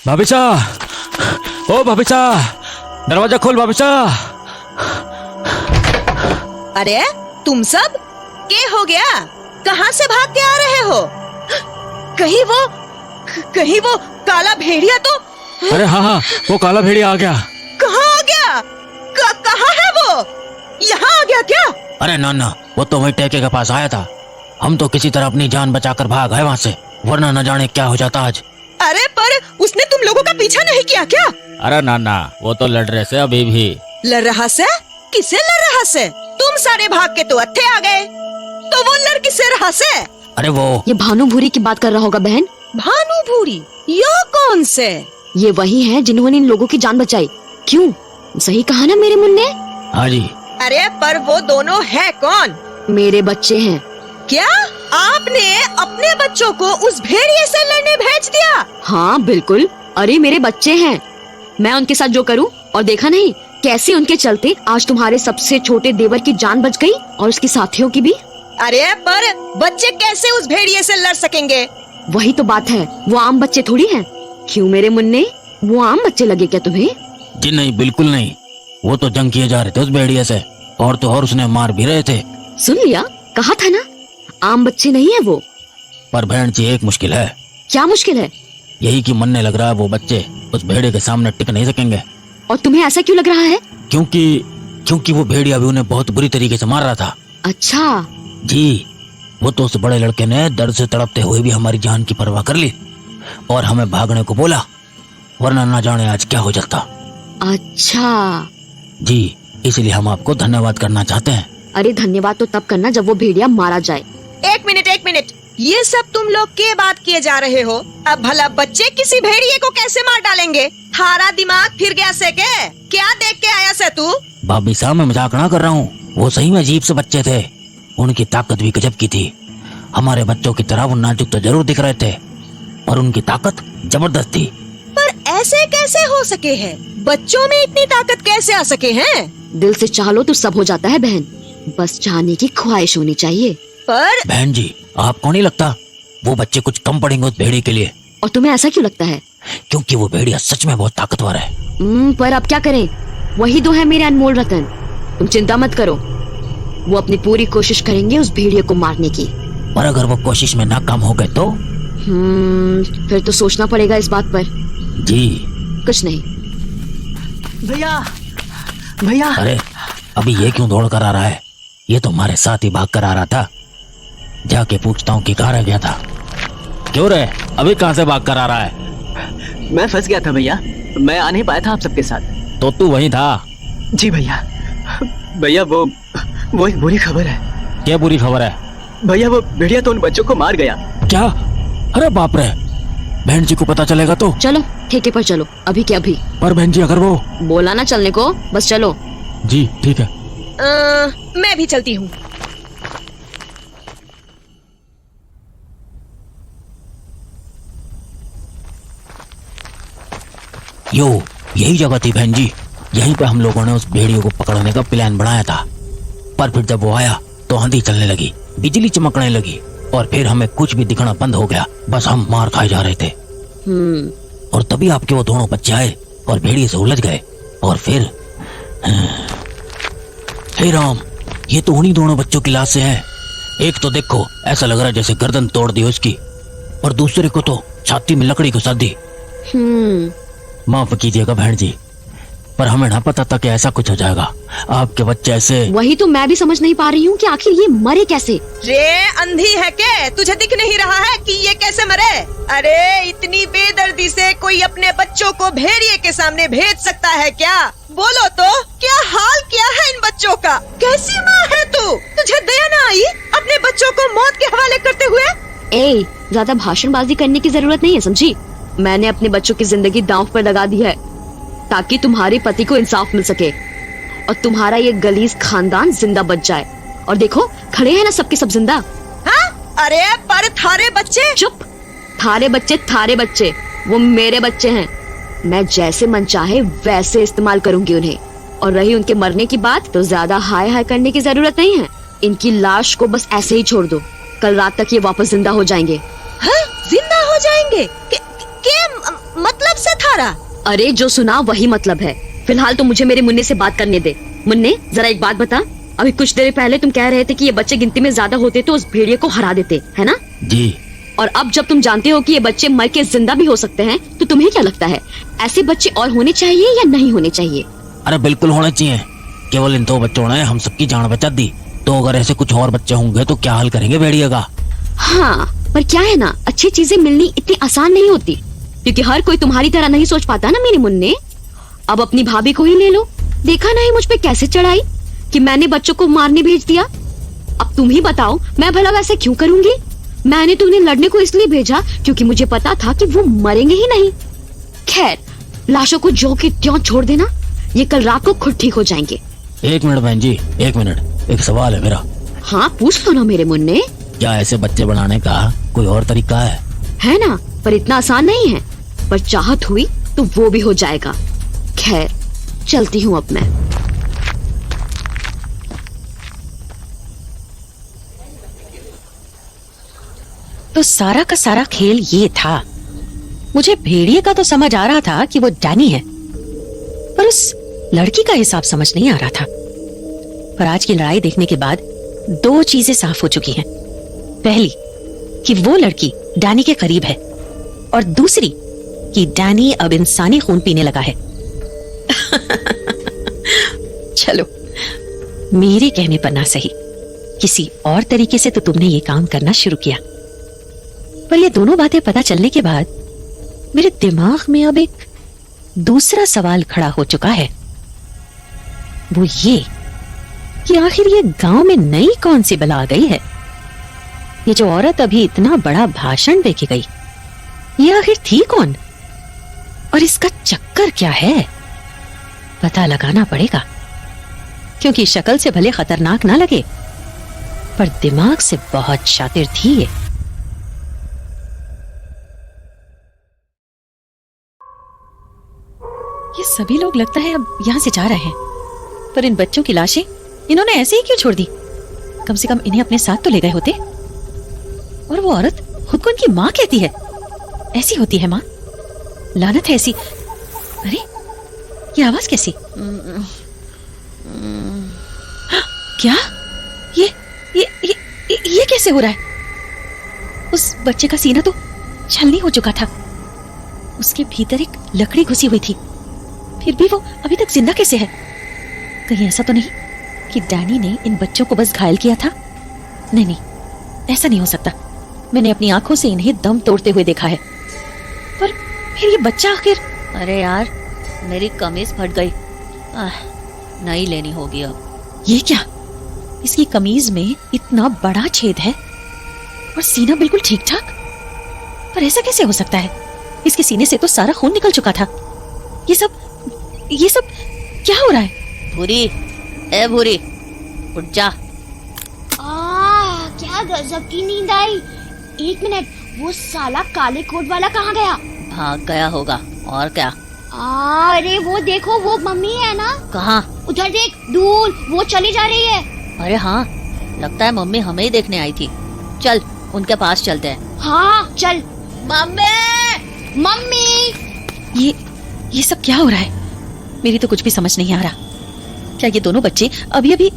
भाभीचा, ओ भाभीचा, दरवाजा खोल भाभीचा। अरे तुम सब क्या हो गया? कहाँ से भाग के आ रहे हो? कहीं वो काला भेड़िया तो। अरे हाँ, वो काला भेड़िया आ गया। कहाँ आ गया? कहाँ है वो? यहाँ आ गया क्या? अरे ना, वो तो वही टेके के पास आया था। हम तो किसी तरह अपनी जान बचाकर भाग आए वहाँ से, वरना न जाने क्या हो जाता आज। अरे पर उसने तुम लोगों का पीछा नहीं किया क्या? अरे ना, वो तो लड़ रहे से अभी भी। लड़ रहा से? किससे लड़ रहा से? तुम सारे भाग के तो अत्थे आ गए, तो वो लड़ किससे रहा से? अरे वो ये भानु भूरी की बात कर रहा होगा बहन। भानु भूरी? यो कौन से? ये वही है जिन्होंने इन लोगों की जान बचाई। क्यों, सही कहा ना मेरे मुन्ने? हाँ जी। अरे पर वो दोनों है कौन? मेरे बच्चे हैं। क्या आपने अपने बच्चों को उस भेड़िए से लड़ने भेज दिया? हाँ बिल्कुल, अरे मेरे बच्चे हैं, मैं उनके साथ जो करूँ। और देखा नहीं कैसे उनके चलते आज तुम्हारे सबसे छोटे देवर की जान बच गई और उसके साथियों की भी। अरे पर बच्चे कैसे उस भेड़िए से लड़ सकेंगे? वही तो बात है, वो आम बच्चे थोड़ी हैं। क्यों मेरे मुन्ने, वो आम बच्चे लगे क्या तुम्हें? जी नहीं, बिल्कुल नहीं। वो तो जंग किए जा रहे थे उस भेड़िए से, और तो और उसने मार भी रहे थे। सुन लिया, कहा था ना, आम बच्चे नहीं है वो। पर बहन जी एक मुश्किल है। क्या मुश्किल है? यही कि मनने लग रहा है वो बच्चे उस भेड़िए के सामने टिक नहीं सकेंगे। और तुम्हें ऐसा क्यों लग रहा है? क्योंकि वो भेड़िया भी उन्हें बहुत बुरी तरीके से मार रहा था। अच्छा जी, वो तो उस बड़े लड़के ने दर्द से तड़पते हुए भी हमारी जान की परवाह कर ली और हमें भागने को बोला, वरना ना जाने आज क्या हो जाता। अच्छा जी, इसलिए हम आपको धन्यवाद करना चाहते हैं। अरे धन्यवाद तो तब करना जब वो भेड़िया मारा जाए। एक मिनट, ये सब तुम लोग के बात किए जा रहे हो? अब भला बच्चे किसी भेड़िए को कैसे मार डालेंगे? थारा दिमाग फिर गया से के? क्या देख के आया से तू? भाभी साहब, मैं मजाक ना कर रहा हूँ, वो सही में अजीब से बच्चे थे। उनकी ताकत भी गजब की थी। हमारे बच्चों की तरह वो नाजुक तो जरूर दिख रहे थे, पर उनकी ताकत जबरदस्त थी। पर ऐसे कैसे हो सके है? बच्चों में इतनी ताकत कैसे आ सके हैं? दिल से चाह लो तो सब हो जाता है बहन, बस चाहने की ख्वाहिश होनी चाहिए। पर बहन जी, आपको नहीं लगता वो बच्चे कुछ कम पड़ेंगे उस भेड़िए के लिए? और तुम्हें ऐसा क्यों लगता है? क्योंकि वो भेड़िया सच में बहुत ताकतवर है। पर अब क्या करें, वही दो है मेरे अनमोल रतन। तुम चिंता मत करो, वो अपनी पूरी कोशिश करेंगे उस भेड़िए को मारने की। पर अगर वो कोशिश में नाकाम हो गए तो? फिर तो सोचना पड़ेगा इस बात पर। जी कुछ नहीं। भैया। अरे अभी ये क्यों दौड़ कर आ रहा है? ये तो हमारे साथ ही भाग कर आ रहा था। जाके पूछता हूँ कि कहाँ रह गया था। क्यों रे, अभी कहाँ से भाग कर आ रहा है? मैं फंस गया था भैया, मैं आ नहीं पाया था आप सबके साथ। तो तू वहीं था? जी भैया। भैया वो एक बुरी खबर है। क्या बुरी खबर है? भैया वो भेड़िया तो उन बच्चों को मार गया। क्या? अरे बाप रे, बहन जी को पता चलेगा तो? चलो ठेके पर चलो, अभी के अभी। पर बहन जी अगर वो... बोला ना चलने को, बस चलो। जी ठीक है। मैं भी चलती हूँ। यही जगह थी बहन जी, यहीं पे हम लोगों ने उस भेड़ियों को पकड़ने का प्लान बनाया था। पर फिर जब वो आया तो आंधी चलने लगी, बिजली चमकने लगी और फिर हमें कुछ भी दिखना बंद हो गया। बस हम मार खाए जा रहे थे। और तभी आपके वो दोनों बच्चे आए और भेड़िए से उलझ गए। और फिर हे राम, ये तो उन्हीं दोनों बच्चों की लाशें हैं। एक तो देखो, ऐसा लग रहा है जैसे गर्दन तोड़ दी उसकी, और दूसरे को तो छाती में लकड़ी घुसा दी। माफ कीजिएगा बहन जी, पर हमें ना पता था कि ऐसा कुछ हो जाएगा। आपके बच्चे ऐसे... वही तो मैं भी समझ नहीं पा रही हूँ कि आखिर ये मरे कैसे। रे अंधी है क्या? तुझे दिख नहीं रहा है कि ये कैसे मरे? अरे इतनी बेदर्दी से कोई अपने बच्चों को भेड़िए के सामने भेज सकता है क्या? बोलो तो, क्या हाल किया है इन बच्चों का? कैसी माँ है तू? तुझे दया न आई अपने बच्चों को मौत के हवाले करते हुए? ए, ज्यादा भाषणबाजी करने की जरूरत नहीं है, समझी? मैंने अपने बच्चों की जिंदगी दांव पर लगा दी है ताकि तुम्हारे पति को इंसाफ मिल सके और तुम्हारा ये गलीज खानदान जिंदा बच जाए। और देखो, खड़े हैं ना सबके सब जिंदा। हाँ? अरे पर थारे बच्चे? चुप, थारे बच्चे, वो मेरे बच्चे हैं। मैं जैसे मन चाहे वैसे इस्तेमाल करूंगी उन्हें। और रही उनके मरने की बात, तो ज्यादा हाय हाय करने की जरूरत नहीं है। इनकी लाश को बस ऐसे ही छोड़ दो, कल रात तक ये वापस जिंदा हो जाएंगे। हाँ? जिंदा हो जाएंगे? मतलब से थारा? अरे जो सुना वही मतलब है। फिलहाल तो मुझे मेरे मुन्ने से बात करने दे। मुन्ने, जरा एक बात बता, अभी कुछ देर पहले तुम कह रहे थे कि ये बच्चे गिनती में ज्यादा होते तो उस भेड़िए को हरा देते, है ना? जी। और अब जब तुम जानते हो कि ये बच्चे मर के जिंदा भी हो सकते हैं, तो तुम्हें क्या लगता है, ऐसे बच्चे और होने चाहिए या नहीं होने चाहिए? अरे बिल्कुल होने चाहिए। केवल इन 2 बच्चों ने हम सबकी जान बचा दी, तो अगर ऐसे कुछ और बच्चे होंगे तो क्या हाल करेंगे भेड़िए का? हाँ, पर क्या है ना, अच्छी चीजें मिलनी इतनी आसान नहीं होती, क्योंकि हर कोई तुम्हारी तरह नहीं सोच पाता ना मेरे मुन्ने। अब अपनी भाभी को ही ले लो, देखा नहीं मुझ पे कैसे चढ़ाई कि मैंने बच्चों को मारने भेज दिया। अब तुम ही बताओ, मैं भला वैसे क्यों करूंगी? मैंने तो उन्हें लड़ने को इसलिए भेजा क्योंकि मुझे पता था कि वो मरेंगे ही नहीं। खैर, लाशों को जो के त्यों छोड़ देना, ये कल रात को खुद ठीक हो जाएंगे। 1 मिनट बहन जी, 1 मिनट, एक सवाल है मेरा। हाँ, पूछ लो ना मेरे मुन्ने। क्या ऐसे बच्चे बनाने का कोई और तरीका है ना? पर इतना आसान नहीं है, पर चाहत हुई तो वो भी हो जाएगा। खैर, चलती हूँ अब मैं। तो सारा का सारा खेल ये था। मुझे भेड़िए का तो समझ आ रहा था कि वो डैनी है, पर उस लड़की का हिसाब समझ नहीं आ रहा था। पर आज की लड़ाई देखने के बाद 2 चीजें साफ हो चुकी हैं। पहली कि वो लड़की डैनी के करीब है, और दूसरी कि डैनी अब इंसानी खून पीने लगा है। चलो, मेरे कहने पर ना सही, किसी और तरीके से तो तुमने ये काम करना शुरू किया। पर ये दोनों बातें पता चलने के बाद मेरे दिमाग में अब एक दूसरा सवाल खड़ा हो चुका है। वो ये कि आखिर ये गांव में नई कौन सी बला आ गई है? ये जो औरत अभी इतना बड़ा भाषण देके गई, ये आखिर थी कौन? और इसका चक्कर क्या है? पता लगाना पड़ेगा, क्योंकि शक्ल से भले खतरनाक ना लगे, पर दिमाग से बहुत शातिर थी ये। ये सभी लोग लगता है अब यहाँ से जा रहे हैं, पर इन बच्चों की लाशें इन्होंने ऐसे ही क्यों छोड़ दी? कम से कम इन्हें अपने साथ तो ले गए होते। और वो औरत खुद को इनकी माँ कहती है। ऐसी होती है माँ? लानत है ऐसी। अरे, ये आवाज कैसी? क्या? ये कैसे हो रहा है? उस बच्चे का सीना तो छलनी हो चुका था, उसके भीतर एक लकड़ी घुसी हुई थी, फिर भी वो अभी तक जिंदा कैसे है? कहीं ऐसा तो नहीं कि डैनी ने इन बच्चों को बस घायल किया था? नहीं, ऐसा नहीं हो सकता। मैंने अपनी आंखों से इन्हें दम तोड़ते हुए देखा है। पर फिर ये बच्चा आखिर? अरे यार, मेरी कमीज फट गई, नई लेनी होगी अब। ये क्या? इसकी कमीज में इतना बड़ा छेद है और सीना बिल्कुल ठीक ठाक, पर ऐसा कैसे हो सकता है? इसके सीने से तो सारा खून निकल चुका था। ये सब क्या हो रहा है? भूरी, ए भूरी, उठ जा। क्या गजब की नींद आई। 1 मिनट, वो साला काले कोट वाला कहाँ गया? भाग गया होगा, और क्या? अरे वो देखो, वो मम्मी है ना? कहाँ? उधर देख, दूर, वो चली जा रही है। अरे हाँ, लगता है मम्मी हमें ही देखने आई थी। चल, उनके पास चलते हैं। हाँ चल। Mummy, mummy. ये सब क्या हो रहा है? मेरी तो कुछ भी समझ नहीं आ रहा। क्या ये दोनों बच्चे अभी अभी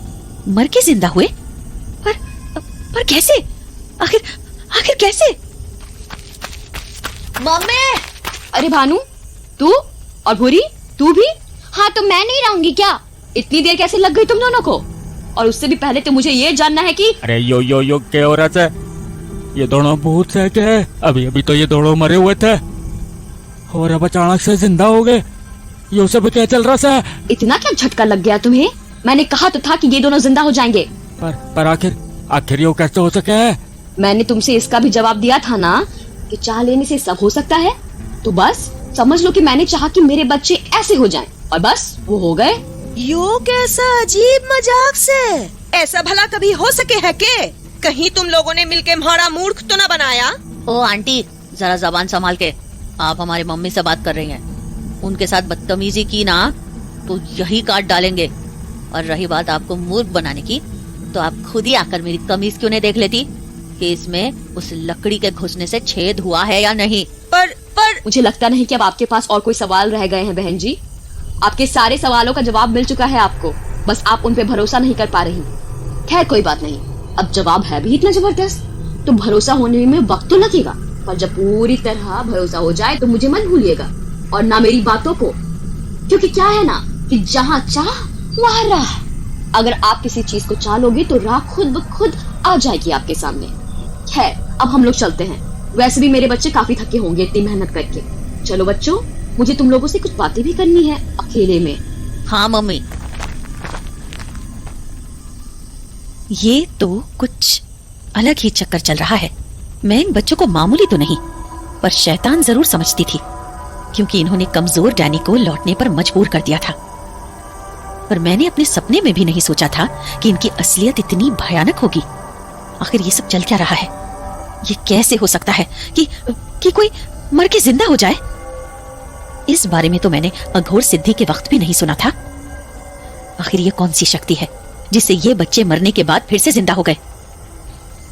मर के जिंदा हुए? पर कैसे? आखिर कैसे? मम्मी। अरे भानु, तू और भूरी, तू भी? हाँ, तो मैं नहीं रहूंगी क्या? इतनी देर कैसे लग गई तुम दोनों को? और उससे भी पहले तो मुझे ये जानना है कि अरे यो क्या हो रहा है? ये दोनों भूत से क्या है? अभी तो ये दोनों मरे हुए थे और अब अचानक से जिंदा हो गए। ये सब क्या चल रहा है? इतना क्या झटका लग गया तुम्हें? मैंने कहा तो था कि ये दोनों जिंदा हो जाएंगे। पर आखिर ये कैसे हो सके? मैंने तुमसे इसका भी जवाब दिया था ना कि चाह लेने से सब हो सकता है। तो बस समझ लो कि मैंने चाहा कि मेरे बच्चे ऐसे हो जाएं, और बस वो हो गए। यो कैसा अजीब मजाक से? ऐसा भला कभी हो सके है के? कहीं तुम लोगों ने मिलके हमारा मूर्ख तो न बनाया? ओ आंटी, जरा जबान संभाल के। आप हमारी मम्मी से बात कर रही हैं। उनके साथ बदतमीजी की ना तो यही काट डालेंगे। और रही बात आपको मूर्ख बनाने की, तो आप खुद ही आकर मेरी कमीज क्यों नहीं देख लेती कि इसमें उस लकड़ी के घुसने से छेद हुआ है या नहीं? पर मुझे लगता नहीं कि अब आपके पास और कोई सवाल रह गए हैं बहन जी। आपके सारे सवालों का जवाब मिल चुका है आपको, बस आप उन पे भरोसा नहीं कर पा रही। खैर कोई बात नहीं, अब जवाब है भी इतना जबरदस्त तो भरोसा होने में वक्त तो लगेगा, पर जब पूरी तरह भरोसा हो जाए तो मुझे मत भूलिएगा और ना मेरी बातों को, क्योंकि क्या है ना कि जहाँ चाह वहाँ राह। अगर आप किसी चीज को चाह लोगे तो राह खुद ब खुद आ जाएगी आपके सामने। खैर अब हम लोग चलते हैं, वैसे भी मेरे बच्चे काफी थके होंगे इतनी मेहनत करके। चलो बच्चों, मुझे तुम लोगों से कुछ बातें भी करनी है अकेले में। हाँ मम्मी। ये तो कुछ अलग ही चक्कर चल रहा है। मैं इन बच्चों को मामूली तो नहीं पर शैतान जरूर समझती थी, क्योंकि इन्होंने कमजोर डैनी को लौटने पर मजबूर कर दिया था। पर मैंने अपने सपने में भी नहीं सोचा था कि इनकी असलियत इतनी भयानक होगी। आखिर ये सब चल क्या रहा है? ये कैसे हो सकता है कि कोई मर के जिंदा हो जाए? इस बारे में तो मैंने अघोर सिद्धि के वक्त भी नहीं सुना था। आखिर ये कौन सी शक्ति है जिससे ये बच्चे मरने के बाद फिर से जिंदा हो गए?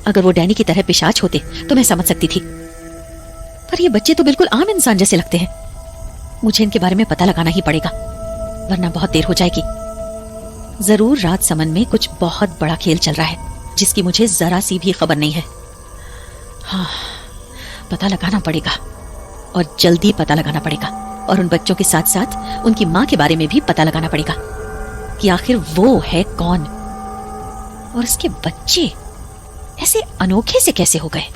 अगर वो डैनी की तरह पिशाच होते तो मैं समझ सकती थी, पर ये बच्चे तो बिल्कुल आम इंसान जैसे लगते हैं। मुझे इनके बारे में पता लगाना ही पड़ेगा, वरना बहुत देर हो जाएगी। जरूर राजसमंद में कुछ बहुत बड़ा खेल चल रहा है जिसकी मुझे जरा सी भी खबर नहीं है। हाँ, पता लगाना पड़ेगा और जल्दी पता लगाना पड़ेगा, और उन बच्चों के साथ साथ उनकी माँ के बारे में भी पता लगाना पड़ेगा कि आखिर वो है कौन और उसके बच्चे ऐसे अनोखे से कैसे हो गए।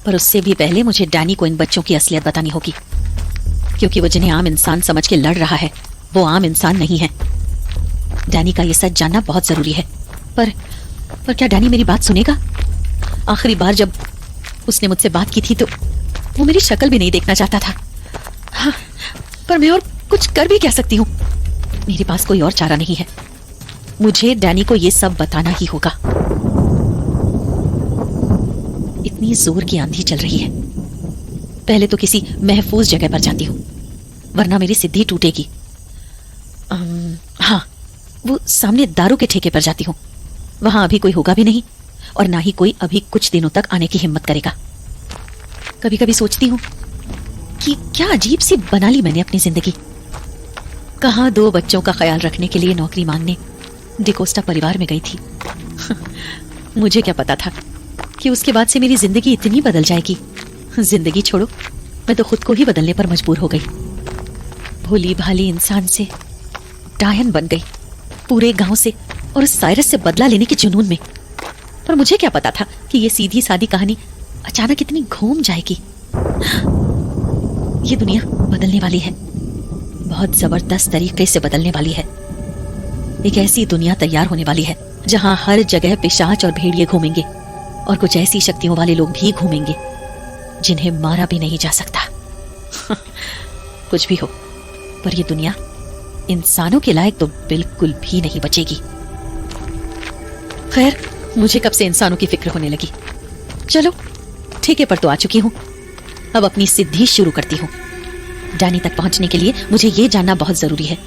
पर उससे भी पहले मुझे डैनी को इन बच्चों की असलियत बतानी होगी, क्योंकि वो जिन्हें आम इंसान समझ के लड़ रहा है वो आम इंसान नहीं है। डैनी का ये सच जानना बहुत जरूरी है। पर क्या डैनी मेरी बात सुनेगा? आखिरी बार जब उसने मुझसे बात की थी तो वो मेरी शक्ल भी नहीं देखना चाहता था। हाँ, पर मैं और कुछ कर भी क्या सकती हूँ? मेरे पास कोई और चारा नहीं है। मुझे डैनी को ये सब बताना ही होगा। इतनी जोर की आंधी चल रही है, पहले तो किसी महफूज जगह पर जाती हूँ, वरना मेरी सिद्धि टूटेगी। हाँ, वो सामने दारू के ठेके पर जाती हूँ। वहां अभी कोई होगा भी नहीं और ना ही कोई अभी कुछ दिनों तक आने की हिम्मत करेगा। कभी कभी सोचती हूँ कि क्या अजीब सी बना ली मैंने अपनी जिंदगी। कहाँ 2 बच्चों का ख्याल रखने के लिए नौकरी मांगने डिकोस्टा परिवार में गई थी। मुझे क्या पता था कि उसके बाद से मेरी जिंदगी इतनी बदल जाएगी। जिंदगी छोड़ो, मैं तो खुद को ही बदलने पर मजबूर हो गई। भोली भाली इंसान से डायन बन गई, पूरे गांव से और उस साइरस से बदला लेने के जुनून में। पर मुझे क्या पता था कि ये सीधी सादी कहानी अचानक इतनी घूम जाएगी। ये दुनिया बदलने वाली है, बहुत जबरदस्त तरीके से बदलने वाली है। एक ऐसी दुनिया तैयार होने वाली है जहां हर जगह पिशाच और भेड़िए घूमेंगे और कुछ ऐसी शक्तियों वाले लोग भी घूमेंगे जिन्हें मारा भी नहीं जा सकता। कुछ भी हो, पर यह दुनिया इंसानों के लायक तो बिल्कुल भी नहीं बचेगी। खैर, मुझे कब से इंसानों की फिक्र होने लगी। चलो, ठेके पर तो आ चुकी हूं, अब अपनी सिद्धि शुरू करती हूं। डैनी तक पहुंचने के लिए मुझे यह जानना बहुत जरूरी है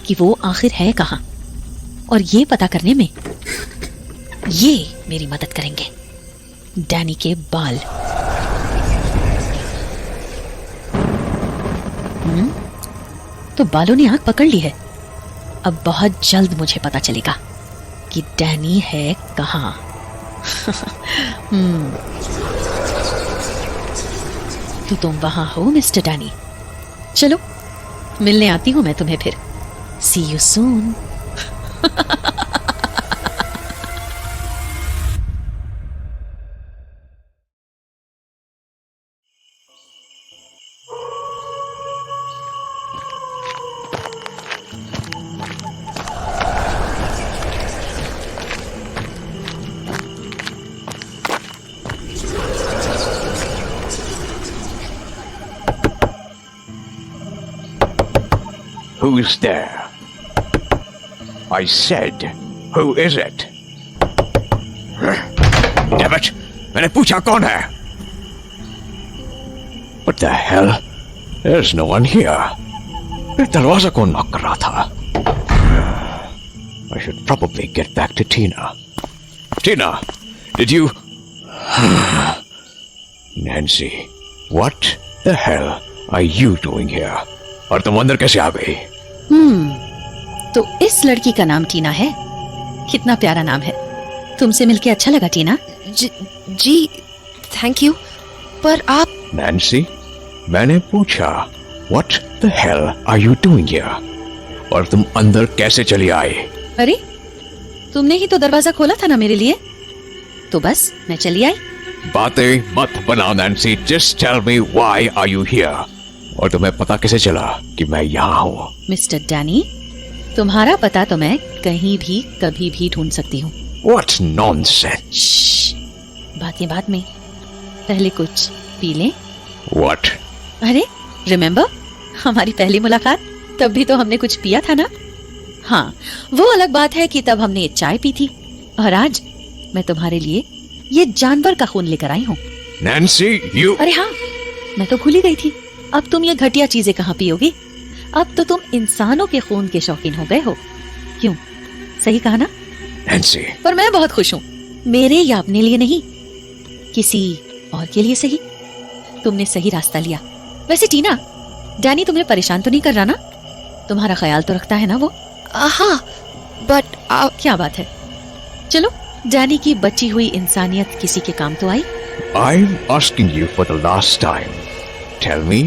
कि वो आखिर है कहां, और ये पता करने में ये मेरी मदद करेंगे। डैनी के बाल। तो बालों ने आंख पकड़ ली है। अब बहुत जल्द मुझे पता चलेगा कि डैनी है कहां। तो तुम वहां हो मिस्टर डैनी? चलो, मिलने आती हूं मैं तुम्हें फिर। See you soon. Who's there? I said, who is it? Damn it! मैंने पूछा कौन है? What the hell? There's no one here. ये दरवाजा कौन नॉक कर रहा था? I should probably get back to Tina. Tina, did you... Nancy, what the hell are you doing here? और तुम अंदर कैसे आ गई? तो इस लड़की का नाम टीना है। कितना प्यारा नाम है। तुमसे मिलके अच्छा लगा टीना। जी थैंक यू, पर आप नैन्सी, मैंने पूछा what the hell are you doing here? और तुम अंदर कैसे चली आई? अरे तुमने ही तो दरवाजा खोला था ना मेरे लिए, तो बस मैं चली आई। बातें मत बनाओ Nancy, just tell me why are you here? और तुम्हें पता कैसे चला कि मैं यहाँ हूँ? मिस्टर डैनी, तुम्हारा पता तो मैं कहीं भी कभी भी ढूंढ सकती हूँ। What nonsense! बातें बाद में, पहले कुछ पी लें। What? अरे रिमेम्बर हमारी पहली मुलाकात, तब भी तो हमने कुछ पिया था ना। हाँ, वो अलग बात है कि तब हमने चाय पी थी, और आज मैं तुम्हारे लिए ये जानवर का खून लेकर आई हूँ। Nancy, you... अरे हाँ, मैं तो भूल ही गई थी। अब तुम ये घटिया चीजें कहाँ पियोगी? अब तो तुम इंसानों के खून के शौकीन हो गए हो। क्यों, सही कहा ना? Nancy. पर मैं बहुत खुश हूँ, मेरे या अपने लिए नहीं, किसी और के लिए सही। तुमने सही रास्ता लिया। वैसे टीना, डैनी तुम्हें परेशान तो नहीं कर रहा ना? तुम्हारा ख्याल तो रखता है ना वो? हाँ, बट क्या बात है। चलो, डैनी की बची हुई इंसानियत किसी के काम तो आई। I'm asking you for the last time. Tell me,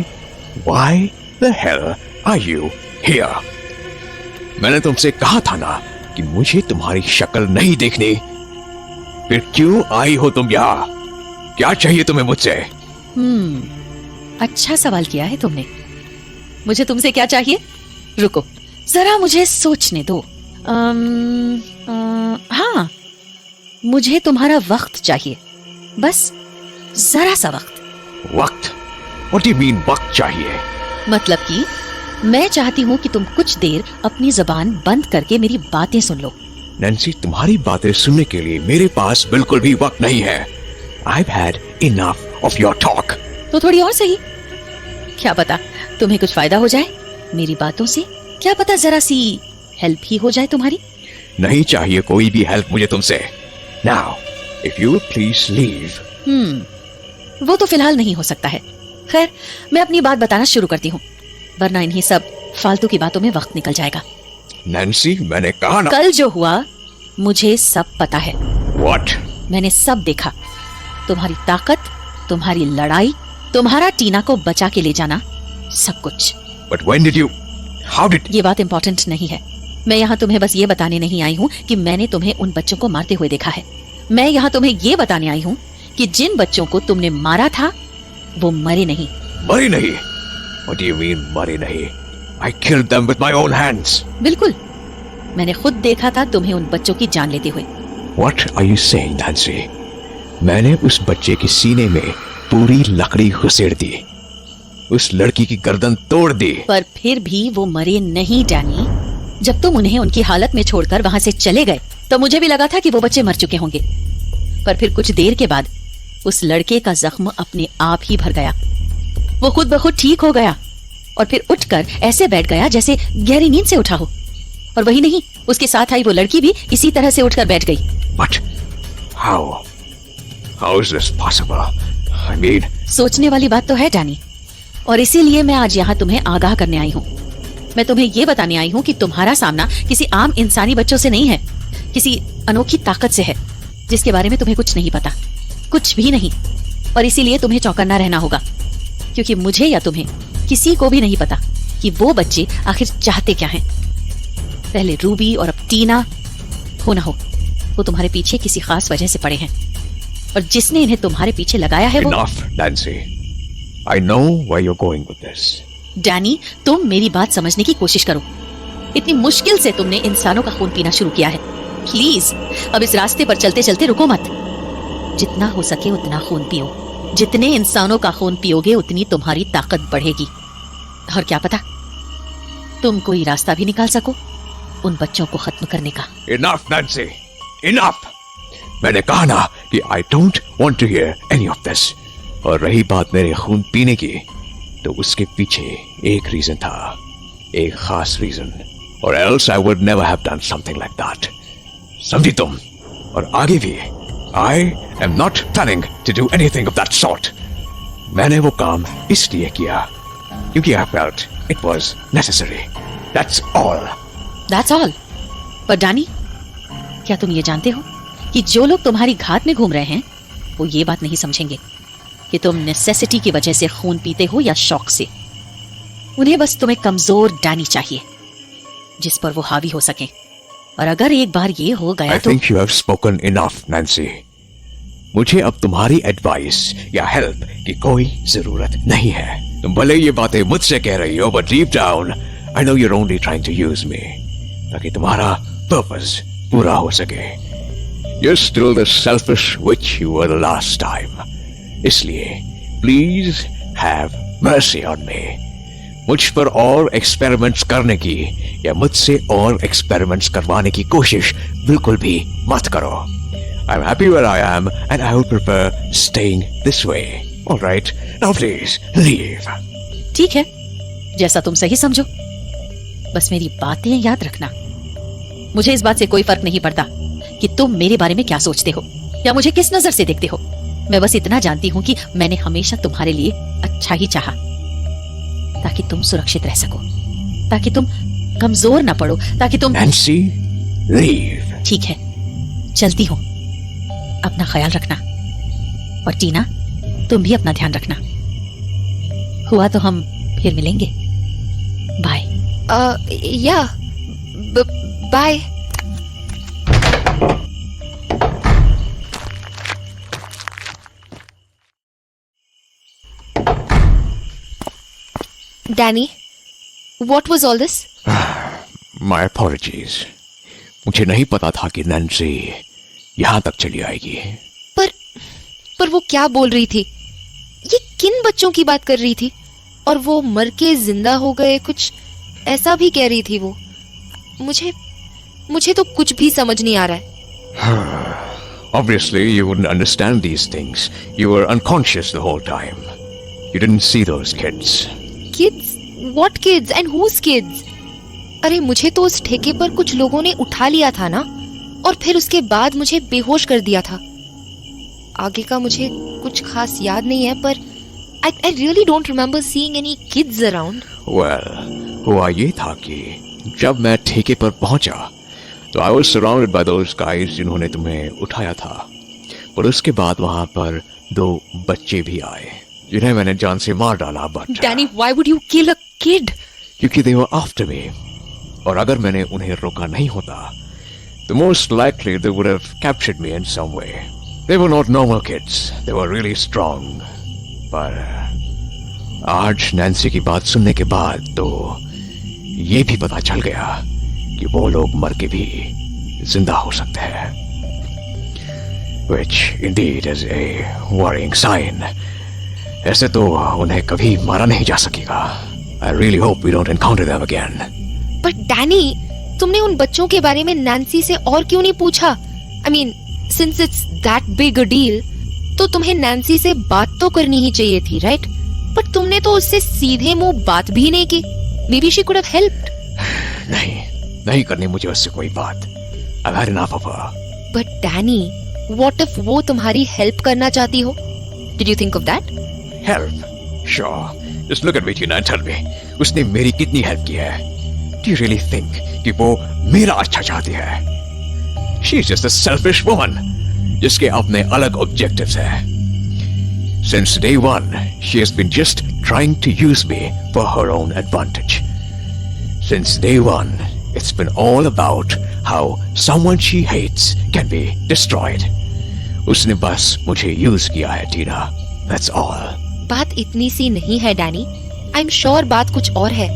why the hell are you here? मैंने तुमसे कहा था ना कि मुझे तुम्हारी शक्ल नहीं देखनी। फिर क्यों आई हो तुम यहाँ? क्या चाहिए तुम्हें मुझसे? अच्छा सवाल किया है तुमने। मुझे तुमसे क्या चाहिए? रुको, जरा मुझे सोचने दो। हाँ, मुझे तुम्हारा वक्त चाहिए, बस जरा सा वक्त। वक्त? What do you mean वक्त चाहिए? मतलब कि मैं चाहती हूँ कि तुम कुछ देर अपनी जबान बंद करके मेरी बातें सुन लो। नैन्सी, तुम्हारी बातें सुनने के लिए मेरे पास बिल्कुल भी वक्त नहीं है। I've had enough of your talk. तो थोड़ी और सही, क्या पता तुम्हें कुछ फायदा हो जाए मेरी बातों से। क्या पता जरा सी हेल्प ही हो जाए तुम्हारी। नहीं चाहिए कोई भी हेल्प मुझे तुमसे। Now, if you would please leave. वो तो फिलहाल नहीं हो सकता है। खैर, मैं अपनी बात बताना शुरू करती हूँ, वरना इन्हीं सब फालतू की बातों में वक्त निकल जाएगा। नैन्सी, मैंने कहा ना। कल जो हुआ मुझे सब पता है। What? मैंने सब देखा, तुम्हारी ताकत, तुम्हारी लड़ाई, तुम्हारा टीना को बचा के ले जाना, सब कुछ। But when did you? How did? ये बात इम्पोर्टेंट नहीं है। मैं यहाँ तुम्हें बस ये बताने नहीं आई हूँ कि मैंने तुम्हें उन बच्चों को मारते हुए देखा है। मैं यहाँ तुम्हें ये बताने आई हूँ कि जिन बच्चों को तुमने मारा था वो मरे नहीं। मरे नहीं? What do you mean मरे नहीं? I killed them with my own hands. बिल्कुल, मैंने खुद देखा था तुम्हें उन बच्चों की जान लेते हुए। What are you saying, Nancy? मैंने उस बच्चे के सीने में पूरी लकड़ी घुसेड़ दी, उस लड़की की गर्दन तोड़ दी। पर फिर भी वो मरे नहीं डैनी। जब तुम उन्हें उनकी हालत में छोड़कर वहां से चले गए तो मुझे भी लगा था कि वो बच्चे मर चुके होंगे। पर फिर कुछ देर के बाद उस लड़के का जख्म अपने आप ही भर गया। वो खुद ब खुद ठीक हो गया और फिर उठकर ऐसे बैठ गया जैसे गहरी नींद से उठा हो। और वही नहीं, उसके साथ आई वो लड़की भी इसी तरह से उठकर बैठ गई। But how? How is this possible? I mean... सोचने वाली बात तो है डैनी, और इसीलिए मैं आज यहाँ तुम्हें आगाह करने आई हूँ। मैं तुम्हें ये बताने आई हूँ कि तुम्हारा सामना किसी आम इंसानी बच्चों से नहीं है, किसी अनोखी ताकत से है जिसके बारे में तुम्हें कुछ नहीं पता, कुछ भी नहीं। और इसीलिए तुम्हें चौकन्ना रहना होगा, क्योंकि मुझे या तुम्हें किसी को भी नहीं पता कि वो बच्चे आखिर चाहते क्या हैं। पहले रूबी और अब टीना, हो ना हो वो तुम्हारे पीछे किसी खास वजह से पड़े हैं, और जिसने इन्हें तुम्हारे पीछे लगाया है वो... Enough, Nancy. I know where you're going with this. Danny, तुम मेरी बात समझने की कोशिश करो। इतनी मुश्किल से तुमने इंसानों का खून पीना शुरू किया है। प्लीज अब इस रास्ते पर चलते चलते रुको मत। जितना हो सके उतना खून पियो। जितने इंसानों का खून पियोगे उतनी तुम्हारी ताकत बढ़ेगी। और क्या पता तुम कोई रास्ता भी निकाल सको उन बच्चों को खत्म करने का। Enough, Nancy. Enough. मैंने कहा ना कि I don't want to hear any of this. और रही बात मेरे खून पीने की, तो उसके पीछे एक रीजन था, एक खास रीजन, और else I would never have done something like that. समझी तुम? और आगे भी I am not planning to do anything of that sort. मैंने वो काम इसलिए किया क्योंकि I felt it was necessary. That's all. That's all. पर डैनी, क्या तुम ये जानते हो कि जो लोग तुम्हारी घात में घूम रहे हैं वो ये बात नहीं समझेंगे कि तुम नेसेसिटी की वजह से खून पीते हो या शौक से। उन्हें बस तुम्हें कमजोर डैनी चाहिए जिस पर वो हावी हो सके। और अगर एक बार ये हो गया I तो think you have spoken enough, Nancy. मुझे अब तुम्हारी एडवाइस या हेल्प की कोई जरूरत नहीं है। तुम भले ये बातें मुझसे कह रही हो, but deep down I know you're only trying to use me ताकि तुम्हारा पर्पस पूरा हो सके। You're still the selfish witch you were the last time. इसलिए please have mercy on me. मुझ पर और एक्सपेरिमेंट्स करने की या मुझसे और एक्सपेरिमेंट्स करवाने की कोशिश बिल्कुल भी मत करो। I'm happy where I am and I would prefer staying this way. All right, now please leave. ठीक है, जैसा तुम सही समझो। बस मेरी बातें याद रखना। मुझे इस बात से कोई फर्क नहीं पड़ता कि तुम मेरे बारे में क्या सोचते हो या मुझे किस नजर से देखते हो। मैं बस इतना जानती हूँ कि मैंने हमेशा तुम्हारे लिए अच्छा ही चाहा, ताकि तुम सुरक्षित रह सको, ताकि तुम कमजोर ना पड़ो, ताकि तुम। Nancy, leave. ठीक है, चलती हूँ। अपना ख्याल रखना। और टीना, तुम भी अपना ध्यान रखना। हुआ तो हम फिर मिलेंगे। बाय। या bye. Danny, what was all this? My apologies. मुझे नहीं पता था कि नैन्सी यहाँ तक चली आएगी। पर वो क्या बोल रही थी? ये किन बच्चों की बात कर रही थी? और वो मर के जिंदा हो गए, कुछ ऐसा भी कह रही थी वो। मुझे तो कुछ भी समझ नहीं आ रहा है। Obviously, you wouldn't understand these things. You were unconscious the whole time. You didn't see those kids. Kids? What kids? And whose kids? अरे मुझे तो उस ठेके पर कुछ लोगों ने उठा लिया था ना, और फिर उसके बाद मुझे बेहोश कर दिया था। आगे का मुझे कुछ खास याद नहीं है, पर I really don't remember seeing any kids around. Well, हुआ ये था कि जब मैं ठेके पर पहुंचा तो I was surrounded by those guys जिन्होंने तुम्हें उठाया था। पर उसके बाद वहां पर 2 बच्चे भी आए जिन्हें मैंने जान से मार डाला। But Danny, why would you kill a kid? क्योंकि they were after me, और अगर मैंने उन्हें रोका नहीं होता तो most likely they would have captured me in some way. They were not normal kids. They were really strong. पर आज नैन्सी की बात सुनने के बाद तो ये भी पता चल गया कि वो लोग मर के भी जिंदा हो सकते हैं, which indeed is a worrying sign. ऐसे तो उन्हें कभी मारा नहीं जा सकेगा। I really hope we don't encounter them again. But Danny, तुमने उन बच्चों के बारे में नैन्सी से और क्यों नहीं पूछा? I mean, since it's that big a deal, तो तुम्हें नैन्सी से बात तो करनी ही चाहिए थी, right? But तुमने तो उससे सीधे मुंह बात भी नहीं की। Maybe she could have helped. नहीं करनी मुझे उससे कोई बात। I've had enough of her. But Danny, what if वो तुम्हारी हेल्प करना चाहती हो? Did you think of that? Help? Sure. Just look at me, Tina, and tell me, उसने मेरी कितनी हेल्प की है? Do you really think कि वो मेरा अच्छा चाहती है? She's just a selfish woman, जिसके अपने अलग objectives हैं। Since day one, she has been just trying to use me for her own advantage. Since day one, it's been all about how someone she hates can be destroyed. उसने बस मुझे use किया है, टीना। That's all. बात इतनी सी नहीं है Danny. I'm sure बात कुछ और है,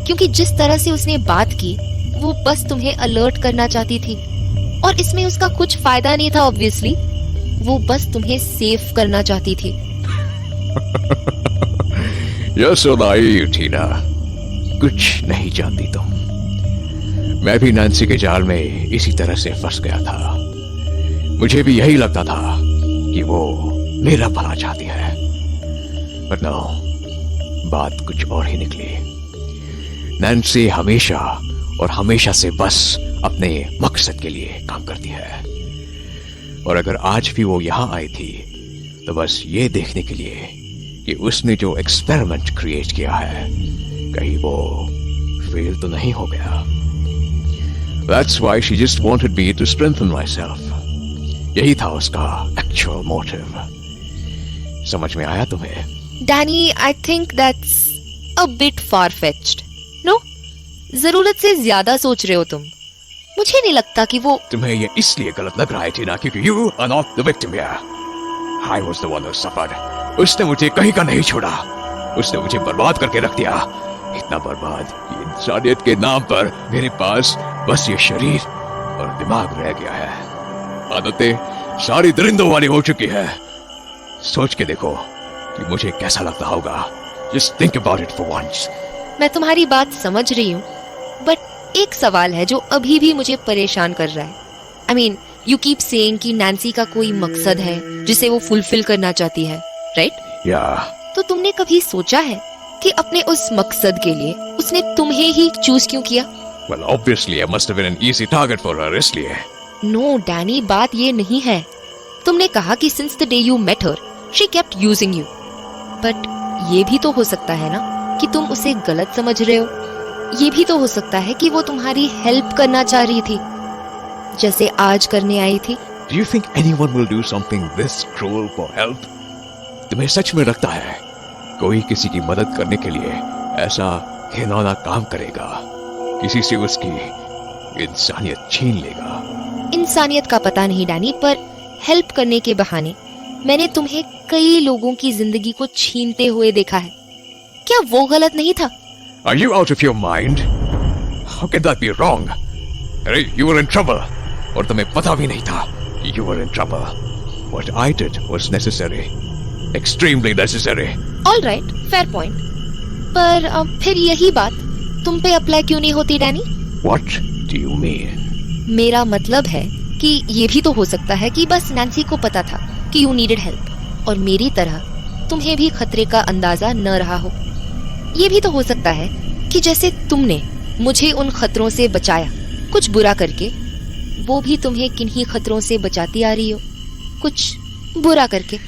क्योंकि जिस तरह से उसने बात की वो बस तुम्हें अलर्ट करना चाहती थी, और इसमें उसका कुछ फायदा नहीं था ऑब्वियसली। वो बस तुम्हें सेफ करना चाहती थी। You're so naive, टीना। कुछ नहीं जानती तुम। मैं भी नैन्सी के जाल में इसी तरह से फंस गया था। मुझे भी यही लगता था कि वो मेरा भला चाहती है, बट नो, बात कुछ और ही निकली। नैन्सी हमेशा और हमेशा से बस अपने मकसद के लिए काम करती है, और अगर आज भी वो यहाँ आई थी तो बस ये देखने के लिए कि उसने जो एक्सपेरिमेंट क्रिएट किया है कहीं वो फेल तो नहीं हो गया। That's why she just wanted me to strengthen myself. यही था उसका एक्चुअल मोटिव। समझ में आया तुम्हें? Danny, I think that's a bit far fetched. No, जरूरत से ज्यादा सोच रहे हो तुम। मुझे नहीं लगता कि वो तुम्हें ये इसलिए गलत लग रहा है टीना क्योंकि you are not the victim here. I was the one who suffered. उसने मुझे कहीं का नहीं छोड़ा। उसने मुझे बर्बाद करके रख दिया। इतना बर्बाद कि इंसानियत के नाम पर मेरे पास बस ये शरीर और दिमाग रह गया है। आदतें सारी दरिंदों वाली हो चुकी है। सोच के देखो कि मुझे कैसा लगता होगा। Just think about it for once. मैं तुम्हारी बात समझ रही हूँ, बट एक सवाल है जो अभी भी मुझे परेशान कर रहा है। I mean, you keep saying कि नैन्सी का कोई मकसद है जिसे वो फुलफिल करना चाहती है, राइट? या तो तुमने कभी सोचा है कि अपने उस मकसद के लिए उसने तुम्हें ही चूज क्यों किया? Well, obviously I must have been an easy target for her, इसलिए। नो डैनी, बात ये नहीं है। तुमने कहा कि since the day you met her she kept using you, but ये भी तो हो सकता है ना कि तुम उसे गलत समझ रहे हो। ये भी तो हो सकता है कि वो तुम्हारी हेल्प करना चाह रही थी, जैसे आज करने आई थी। Do you think anyone will do something this cruel for help? तुम्हें सच में लगता है कोई किसी की मदद करने के लिए ऐसा घिनौना काम करेगा? किसी से उसकी इंसानियत छीन लेगा? इंसानियत का पता नहीं डैनी, पर हेल्प करने के बहाने मैंने तुम्हें कई लोगों की जिंदगी को छीनते हुए देखा है। क्या वो गलत नहीं था? Are you out of your mind? How can that be wrong? अरे, you were in trouble और तुम्हें पता भी नहीं था कि you were in trouble. What I did was necessary, extremely necessary. All right, fair point. पर फिर यही बात तुम पे अप्लाई क्यों नहीं होती Danny? What do you mean? मेरा मतलब है कि ये भी तो हो सकता है कि बस नैन्सी को पता था कि यू नीडेड हेल्प और मेरी तरह तुम्हें भी खतरे का अंदाजा न रहा हो। ये भी तो हो सकता है कि जैसे तुमने मुझे उन खतरों से बचाया कुछ बुरा करके, वो भी तुम्हें किन्हीं खतरों से बचाती आ रही हो कुछ बुरा करके।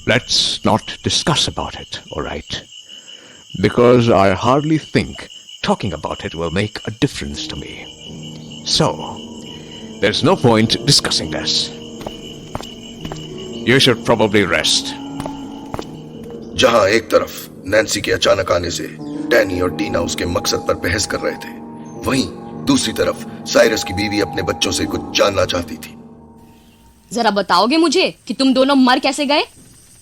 Let's not discuss about it, all right? Because I hardly think talking about it will make a difference to me. So, there's no point discussing this. You should probably rest. जहां एक तरफ नैन्सी के अचानक आने से Danny और टीना उसके मकसद पर बहस कर रहे थे, वहीं दूसरी तरफ साइरस की बीवी अपने बच्चों से कुछ जानना चाहती थी। जरा बताओगे मुझे कि तुम दोनों मर कैसे गए?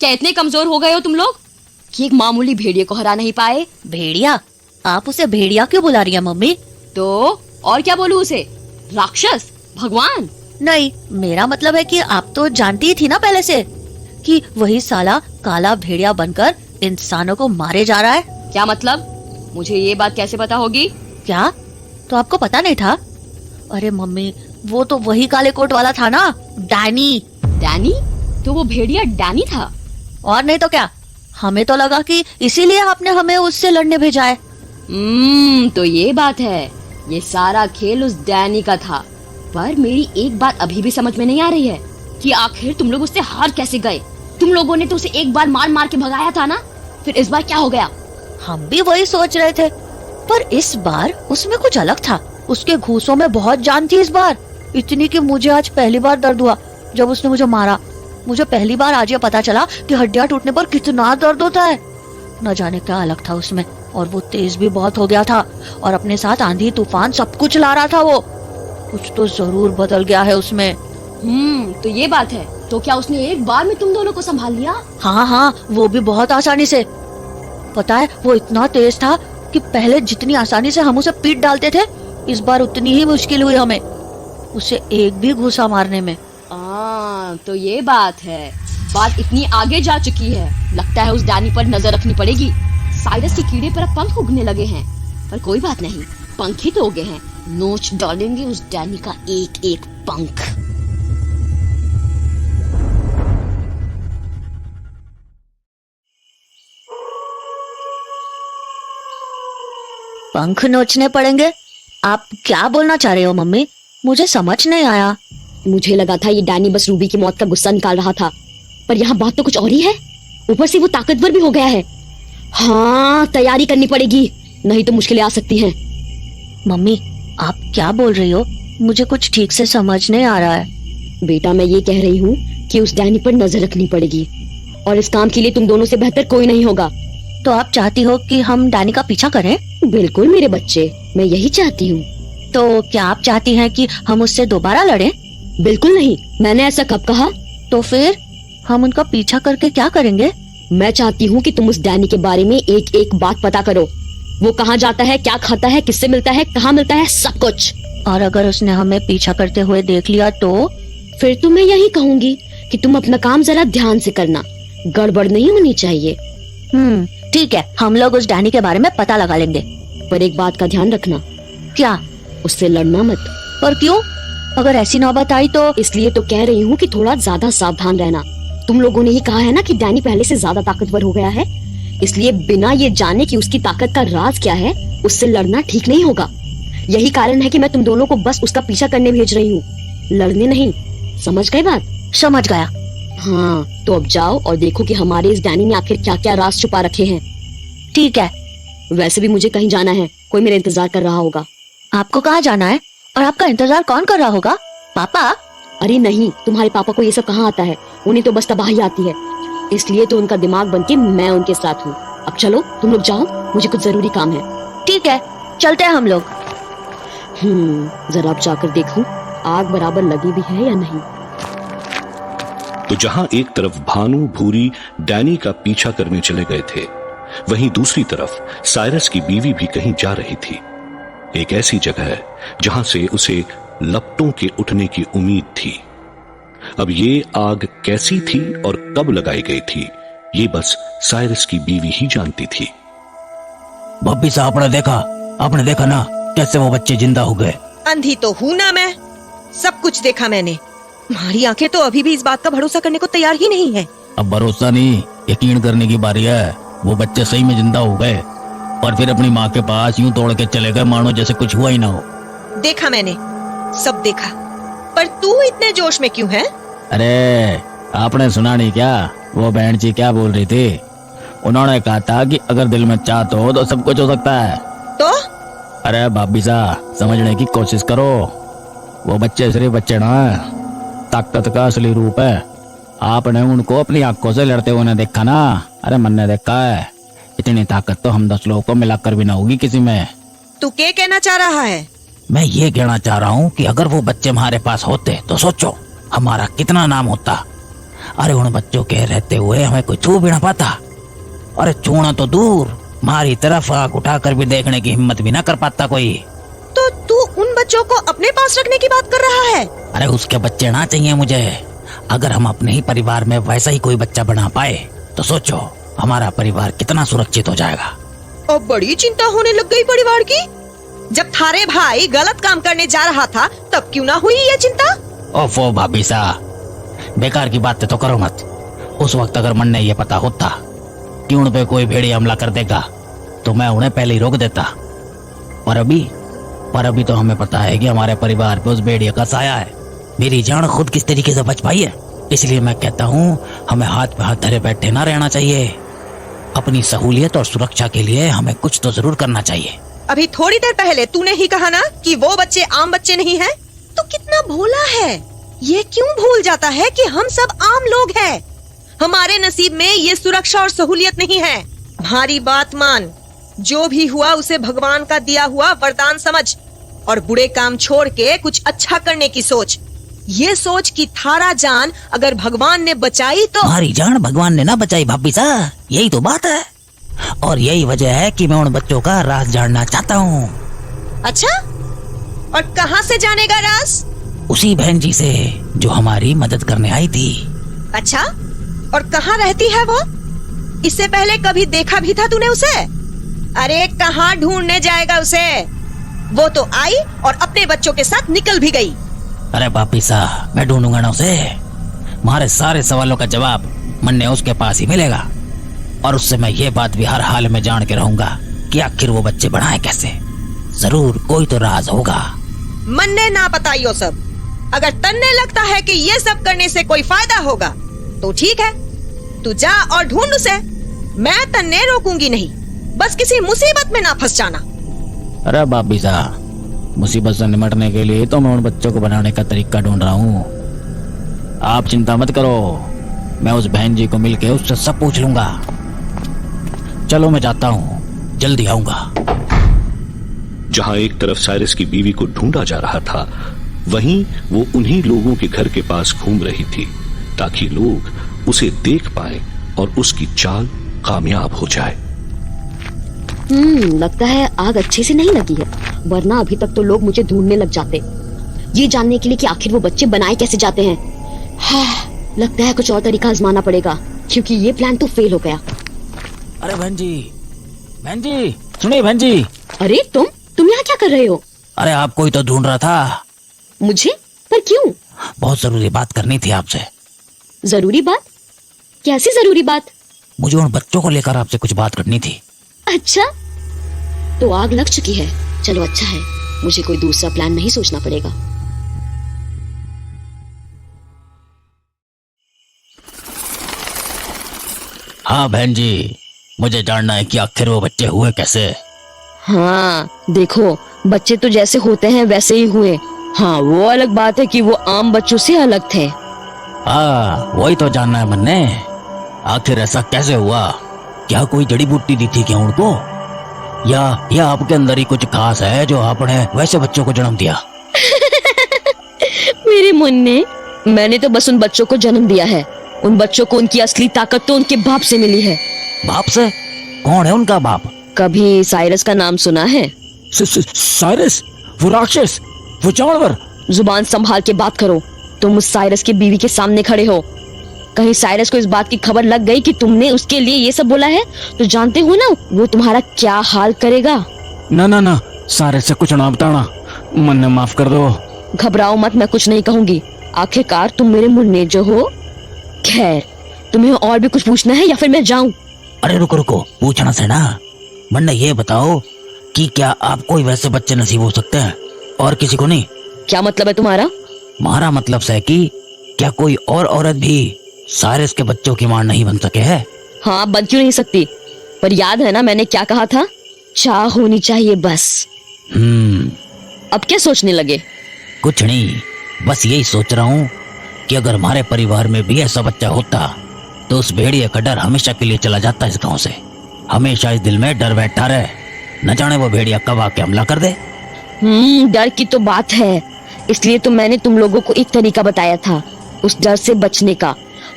क्या इतने कमजोर हो गए हो तुम लोग कि एक मामूली भेड़िए को हरा नहीं पाए? भेड़िया? आप उसे भेड़िया क्यों बुला रही है मम्मी? तो और क्या बोलूं उसे? राक्षस? भगवान? नहीं, मेरा मतलब है कि आप तो जानती ही थी ना पहले से कि वही साला काला भेड़िया बनकर इंसानों को मारे जा रहा है। क्या मतलब? मुझे ये बात कैसे पता होगी? क्या? तो आपको पता नहीं था? अरे मम्मी, वो तो वही काले कोट वाला था ना, डैनी। डैनी? तो वो भेड़िया डैनी था? और नहीं तो क्या, हमें तो लगा कि इसीलिए आपने हमें उससे लड़ने भेजा है। तो ये बात है, ये सारा खेल उस डैनी का था। पर मेरी एक बात अभी भी समझ में नहीं आ रही है कि आखिर तुम लोग उससे हार कैसे गए? तुम लोगों ने तो उसे एक बार मार मार के भगाया था ना, फिर इस बार क्या हो गया? हम भी वही सोच रहे थे, पर इस बार उसमें कुछ अलग था। उसके घूंसों में बहुत जान थी इस बार, इतनी कि मुझे आज पहली बार दर्द हुआ जब उसने मुझे मारा। मुझे पहली बार आज ये पता चला कि हड्डियां टूटने पर कितना दर्द होता है। न जाने क्या अलग था उसमें, और वो तेज भी बहुत हो गया था और अपने साथ आंधी तूफान सब कुछ ला रहा था। वो कुछ तो जरूर बदल गया है उसमें। तो ये बात है। तो क्या उसने एक बार में तुम दोनों को संभाल लिया? हाँ, वो भी बहुत आसानी से। पता है, वो इतना तेज था कि पहले जितनी आसानी से हम उसे पीट डालते थे, इस बार उतनी ही मुश्किल हुई हमें उसे एक भी घुसा मारने में। तो ये बात है, बात इतनी आगे जा चुकी है। लगता है उस डैनी पर नजर रखनी पड़ेगी। साइरस के कीड़े पर अब पंख उगने लगे हैं, पर कोई बात नहीं, पंख ही तो उगे हैं। नोच डालेंगे उस डैनी का एक एक पंख। पंख नोचने पड़ेंगे? आप क्या बोलना चाह रहे हो मम्मी? मुझे समझ नहीं आया। मुझे लगा था ये डैनी बस रूबी की मौत का गुस्सा निकाल रहा था, पर यहाँ बात तो कुछ और ही है। ऊपर से वो ताकतवर भी हो गया है। हाँ, तैयारी करनी पड़ेगी, नहीं तो मुश्किलें आ सकती हैं। मम्मी, आप क्या बोल रही हो? मुझे कुछ ठीक से समझ नहीं आ रहा है। बेटा, मैं ये कह रही हूँ कि उस डैनी पर नजर रखनी पड़ेगी, और इस काम के लिए तुम दोनों से बेहतर कोई नहीं होगा। तो आप चाहती हो कि हम डैनी का पीछा करें? बिल्कुल मेरे बच्चे, मैं यही चाहती हूँ। तो क्या आप चाहती हैं कि हम उससे दोबारा लड़ें? बिल्कुल नहीं, मैंने ऐसा कब कहा? तो फिर हम उनका पीछा करके क्या करेंगे? मैं चाहती हूँ कि तुम उस डैनी के बारे में एक एक बात पता करो। वो कहाँ जाता है, क्या खाता है, किससे मिलता है, कहाँ मिलता है, सब कुछ। और अगर उसने हमें पीछा करते हुए देख लिया तो? फिर तो मैं यही कहूँगी कि तुम अपना काम जरा ध्यान से करना, गड़बड़ नहीं होनी चाहिए। ठीक है, हम लोग उस डैनी के बारे में पता लगा लेंगे। पर एक बात का ध्यान रखना। क्या? उससे लड़ना मत। पर क्यों? अगर ऐसी नौबत आई तो? इसलिए तो कह रही हूँ कि थोड़ा ज्यादा सावधान रहना। तुम लोगों ने ही कहा है ना कि डैनी पहले से ज्यादा ताकतवर हो गया है, इसलिए बिना ये जाने कि उसकी ताकत का राज क्या है, उससे लड़ना ठीक नहीं होगा। यही कारण है कि मैं तुम दोनों को बस उसका पीछा करने भेज रही हूँ, लड़ने नहीं। समझ गए बात? समझ गया। हाँ, तो अब जाओ और देखो कि हमारे इस डैनी ने आखिर क्या क्या राज छुपा रखे हैं। ठीक है। वैसे भी मुझे कहीं जाना है, कोई मेरा इंतजार कर रहा होगा। आपको कहाँ जाना है? और आपका इंतजार कौन कर रहा होगा? पापा? अरे नहीं, तुम्हारे पापा को ये सब कहाँ आता है, उन्हें तो बस तबाही आती है। इसलिए तो उनका दिमाग बनके मैं उनके साथ हूँ। अब चलो तुम लोग जाओ, मुझे कुछ जरूरी काम है। ठीक है, चलते हैं हम लोग। जरा अब जाकर देखूं आग बराबर लगी भी है या नहीं। तो जहां एक तरफ भानु भूरी डैनी का पीछा करने चले गए थे, वहीं दूसरी तरफ साइरस की बीवी भी कहीं जा रही थी। एक ऐसी जगह जहां से उसे लपटों के उठने की उम्मीद थी। अब ये आग कैसी थी और कब लगाई गई थी, ये बस साइरस की बीवी ही जानती थी। बब्बी साहब, आपने देखा ना कैसे वो बच्चे जिंदा हो गए। अंधी तो हूँ ना मैं, सब कुछ देखा मैंने। हमारी आंखें तो अभी भी इस बात का भरोसा करने को तैयार ही नहीं है। अब भरोसा नहीं, यकीन करने की बारी है। वो बच्चे सही में जिंदा हो गए और फिर अपनी माँ के पास यूं दौड़ के चले गए मानो जैसे कुछ हुआ ही ना हो। देखा मैंने, सब देखा। पर तू इतने जोश में क्यों है? अरे आपने सुना नहीं क्या, वो बहन जी क्या बोल रही थी? उन्होंने कहा था कि अगर दिल में चाहत हो तो सब कुछ हो सकता है। तो? अरे भाभी साहब, समझने की कोशिश करो। वो बच्चे सिर्फ बच्चे ना, ताकत का असली रूप है। आपने उनको अपनी आंखों से लड़ते हुए देखा ना? अरे मन ने देखा है। इतनी ताकत तो हम 10 लोगों को मिलाकर भी ना होगी किसी में। तू क्या कहना चाह रहा है? मैं ये कहना चाह रहा हूँ कि अगर वो बच्चे हमारे पास होते तो सोचो हमारा कितना नाम होता। अरे उन बच्चों के रहते हुए हमें कोई छू भी ना पाता। अरे छूना तो दूर, हमारी तरफ आंख उठाकर भी देखने की हिम्मत भी ना कर पाता कोई। तो तू उन बच्चों को अपने पास रखने की बात कर रहा है? अरे उसके बच्चे ना चाहिए मुझे। अगर हम अपने ही परिवार में वैसा ही कोई बच्चा बना पाए तो सोचो हमारा परिवार कितना सुरक्षित हो जाएगा। अब बड़ी चिंता होने लग गई परिवार की। जब थारे भाई गलत काम करने जा रहा था तब क्यों ना हुई ये चिंता? ओफो भाभी साहब, बेकार की बातें तो करो मत। उस वक्त अगर मन ने ये पता होता कि उन पे कोई भेड़िया हमला कर देगा तो मैं उन्हें पहले ही रोक देता। और अभी तो हमें पता है कि हमारे परिवार पे उस भेड़िया का साया है। मेरी जान खुद किस तरीके से बच पाई है। इसलिए मैं कहता हूँ हमें हाथ पे हाथ धरे बैठे ना रहना चाहिए। अपनी सहूलियत और सुरक्षा के लिए हमें कुछ तो जरूर करना चाहिए। अभी थोड़ी देर पहले तूने ही कहा ना कि वो बच्चे आम बच्चे नहीं हैं। तो कितना भोला है, ये क्यों भूल जाता है कि हम सब आम लोग हैं। हमारे नसीब में ये सुरक्षा और सहूलियत नहीं है। हमारी बात मान, जो भी हुआ उसे भगवान का दिया हुआ वरदान समझ और बुरे काम छोड़ के कुछ अच्छा करने की सोच। ये सोच कि थारा जान अगर भगवान ने बचाई तो। हमारी जान भगवान ने ना बचाई भाभी साहब, यही तो बात है। और यही वजह है कि मैं उन बच्चों का राज जानना चाहता हूँ। अच्छा, और कहाँ से जानेगा राज? उसी बहन जी से जो हमारी मदद करने आई थी। अच्छा, और कहाँ रहती है वो? इससे पहले कभी देखा भी था तूने उसे? अरे कहाँ ढूंढने जाएगा उसे? वो तो आई और अपने बच्चों के साथ निकल भी गई। अरे भाभी साहब, मैं ढूंढूंगा ना उसे। हमारे सारे सवालों का जवाब मन ने उसके पास ही मिलेगा। और उससे मैं ये बात भी हर हाल में जान के रहूंगा कि आखिर वो बच्चे बनाए कैसे। जरूर कोई तो राज होगा। मन ने ना बताइयो सब। अगर तन्ने लगता है कि ये सब करने से कोई फायदा होगा तो ठीक है, तू जा और ढूंढ उसे। मैं तन्ने रोकूंगी नहीं, बस किसी मुसीबत में ना फंस जाना। अरे बाबी साहब, मुसीबत से निपटने के लिए तो मैं उन बच्चों को बनाने का तरीका ढूंढ रहा हूँ। आप चिंता मत करो, मैं उस बहन जी को मिलके उससे सब पूछ लूंगा। चलो मैं जाता हूँ, जल्दी आऊंगा। जहां एक तरफ साइरस की बीवी को ढूंढा जा रहा था, वहीं वो उन्हीं लोगों के घर के पास घूम रही थी ताकि लोग उसे देख पाए और उसकी चाल कामयाब हो जाए। लगता है आग अच्छे से नहीं लगी है, वरना अभी तक तो लोग मुझे ढूंढने लग जाते, ये जानने के लिए कि आखिर वो बच्चे बनाए कैसे जाते हैं। हाँ, लगता है कुछ और तरीका आजमाना पड़ेगा, क्योंकि ये प्लान तो फेल हो गया। अरे बहन जी, सुनिए बहन जी। अरे तुम यहाँ क्या कर रहे हो? अरे आपको ही तो ढूंढ रहा था। मुझे? पर क्यों? बहुत जरूरी बात करनी थी आपसे। जरूरी बात? कैसी जरूरी बात? मुझे उन बच्चों को लेकर आपसे कुछ बात करनी थी। अच्छा, तो आग लग चुकी है। चलो अच्छा है, मुझे कोई दूसरा प्लान नहीं सोचना पड़ेगा। हाँ बहन जी, मुझे जानना है कि आखिर वो बच्चे हुए कैसे। हाँ देखो, बच्चे तो जैसे होते हैं वैसे ही हुए। हाँ, वो अलग बात है कि वो आम बच्चों से अलग थे। हाँ, वही तो जानना है मन ने। आखिर ऐसा कैसे हुआ? क्या कोई जड़ी बूटी दी थी क्या उनको, या आपके अंदर ही कुछ खास है जो आपने वैसे बच्चों को जन्म दिया? मेरे मुन्ने, मैंने तो बस उन बच्चों को जन्म दिया है। उन बच्चों को उनकी असली ताकत तो उनके बाप से मिली है। बाप से? कौन है उनका बाप? कभी साइरस का नाम सुना है? साइरस? वो राक्षस, वो जानवर? जुबान संभाल के बात करो। तुम उस साइरस की बीवी के सामने खड़े हो। कहीं साइरस को इस बात की खबर लग गई कि तुमने उसके लिए ये सब बोला है, तो जानते हो ना वो तुम्हारा क्या हाल करेगा। ना, साइरस से कुछ ना बताना, मन ने माफ कर दो। घबराओ मत, मैं कुछ नहीं कहूंगी। आखिरकार तुम मेरे मुन्ने जो हो। खैर, तुम्हें और भी कुछ पूछना है या फिर मैं जाऊं? अरे रुको, पूछना से ना। मुन्ने ये बताओ कि क्या आपको ही वैसे बच्चे नसीब हो सकते हैं और किसी को नहीं? क्या मतलब है तुम्हारा? हमारा मतलब है कि क्या कोई और औरत भी साइरस के बच्चों की मां नहीं बन सके है? हाँ, बन क्यों नहीं सकती, पर याद है ना मैंने क्या कहा था? चाह होनी चाहिए बस। अब क्या सोचने लगे? कुछ नहीं, बस यही सोच रहा हूँ कि अगर हमारे परिवार में भी ऐसा बच्चा होता तो उस भेड़िए का डर हमेशा के लिए चला जाता इस गांव से। हमेशा इस दिल में डर बैठा रहे, न जाने वो भेड़िया कब आके हमला कर दे। डर की तो बात है, इसलिए तो मैंने तुम लोगों को एक तरीका बताया था उस डर से बचने का।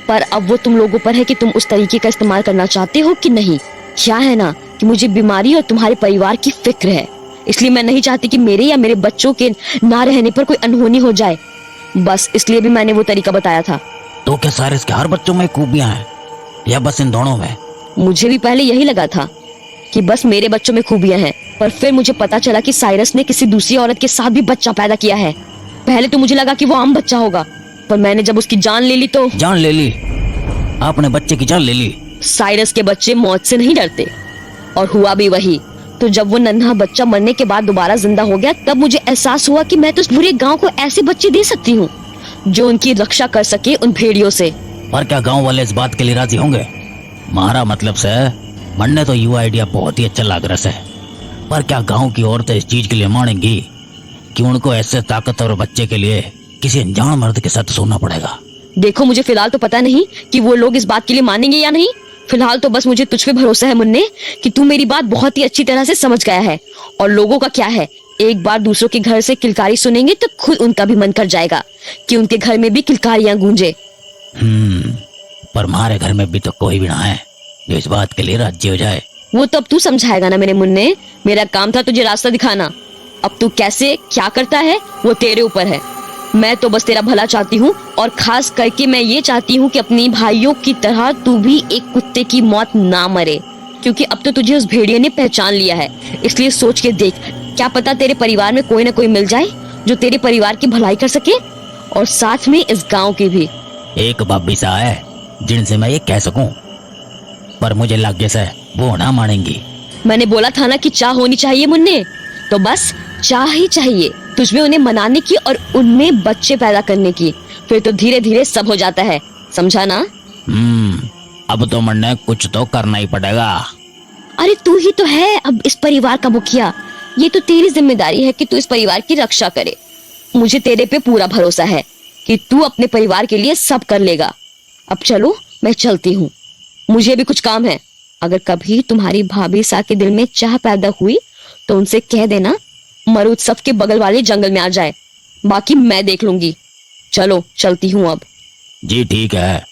पर अब वो तुम लोगों पर है कि तुम उस तरीके का इस्तेमाल करना चाहते हो कि नहीं। क्या है ना कि मुझे बीमारी और तुम्हारे परिवार की फिक्र है, इसलिए मैं नहीं चाहती कि मेरे या मेरे बच्चों के ना रहने पर कोई अनहोनी हो जाए। बस इसलिए भी मैंने वो तरीका बताया था। तो क्या साइरस के हर बच्चों में खूबियां हैं या बस इन दोनों में? मुझे भी पहले यही लगा था कि बस मेरे बच्चों में खूबियां हैं, पर फिर मुझे पता चला कि साइरस ने किसी दूसरी औरत के साथ भी बच्चा पैदा किया है। पहले तो मुझे लगा कि वो आम बच्चा होगा, पर मैंने जब उसकी जान ले ली तो... जान ले ली? आपने बच्चे की जान ले ली? साइरस के बच्चे मौत से नहीं डरते, और हुआ भी वही। तो जब वो नन्हा बच्चा मरने के बाद दोबारा जिंदा हो गया, तब मुझे एहसास हुआ कि मैं तो इस पूरे गांव को ऐसे बच्चे दे सकती हूँ जो उनकी रक्षा कर सके उन भेड़ियों से। पर क्या गांव वाले इस बात के लिए राजी होंगे? हमारा मतलब से मन ने तो युवा आइडिया बहुत ही अच्छा लग रहा है, पर क्या गांव की औरतें इस चीज के लिए मानेंगी कि उनको ऐसे ताकतवर बच्चे के लिए किसी अनजान मर्द के साथ सोना पड़ेगा? देखो, मुझे फिलहाल तो पता नहीं कि वो लोग इस बात के लिए मानेंगे या नहीं। फिलहाल तो बस मुझे तुझ पे भरोसा है मुन्ने कि तू मेरी बात बहुत ही अच्छी तरह से समझ गया है। और लोगों का क्या है, एक बार दूसरों के घर से किलकारी सुनेंगे तो खुद उनका भी मन कर जाएगा कि उनके घर में भी किलकारियां गूंजे। पर हमारे घर में भी तो कोई भी ना है जो इस बात के लिए राजी हो जाए। वो तो अब तू समझाएगा ना मेरे मुन्ने। मेरा काम था तुझे रास्ता दिखाना, अब तू कैसे क्या करता है वो तेरे ऊपर है। मैं तो बस तेरा भला चाहती हूँ, और खास करके मैं ये चाहती हूँ कि अपनी भाइयों की तरह तू भी एक कुत्ते की मौत ना मरे, क्योंकि अब तो तुझे उस भेड़िए ने पहचान लिया है। इसलिए सोच के देख, क्या पता तेरे परिवार में कोई ना कोई मिल जाए जो तेरे परिवार की भलाई कर सके, और साथ में इस गांव की भी। एक भाभी सा है जिनसे मैं ये कह सकूं, पर मुझे लग जैसा वो ना मानेंगी। मैंने बोला था ना कि चाह होनी चाहिए मुन्ने, तो बस चाह ही चाहिए तुझमें उन्हें मनाने की और उनमें बच्चे पैदा करने की। फिर तो धीरे धीरे सब हो जाता है, समझा ना? अब तो मन्ने कुछ तो करना ही पड़ेगा। अरे तू ही तो है अब इस परिवार का मुखिया। ये तो तेरी जिम्मेदारी है कि तू इस परिवार की रक्षा करे। मुझे तेरे पे पूरा भरोसा है कि तू अपने परिवार के लिए सब कर लेगा। अब चलो, मैं चलती हूँ, मुझे भी कुछ काम है। अगर कभी तुम्हारी भाभी सा के दिल में चाह पैदा हुई तो उनसे कह देना मरुद सब के बगल वाले जंगल में आ जाए, बाकी मैं देख लूंगी। चलो चलती हूँ अब। जी ठीक है।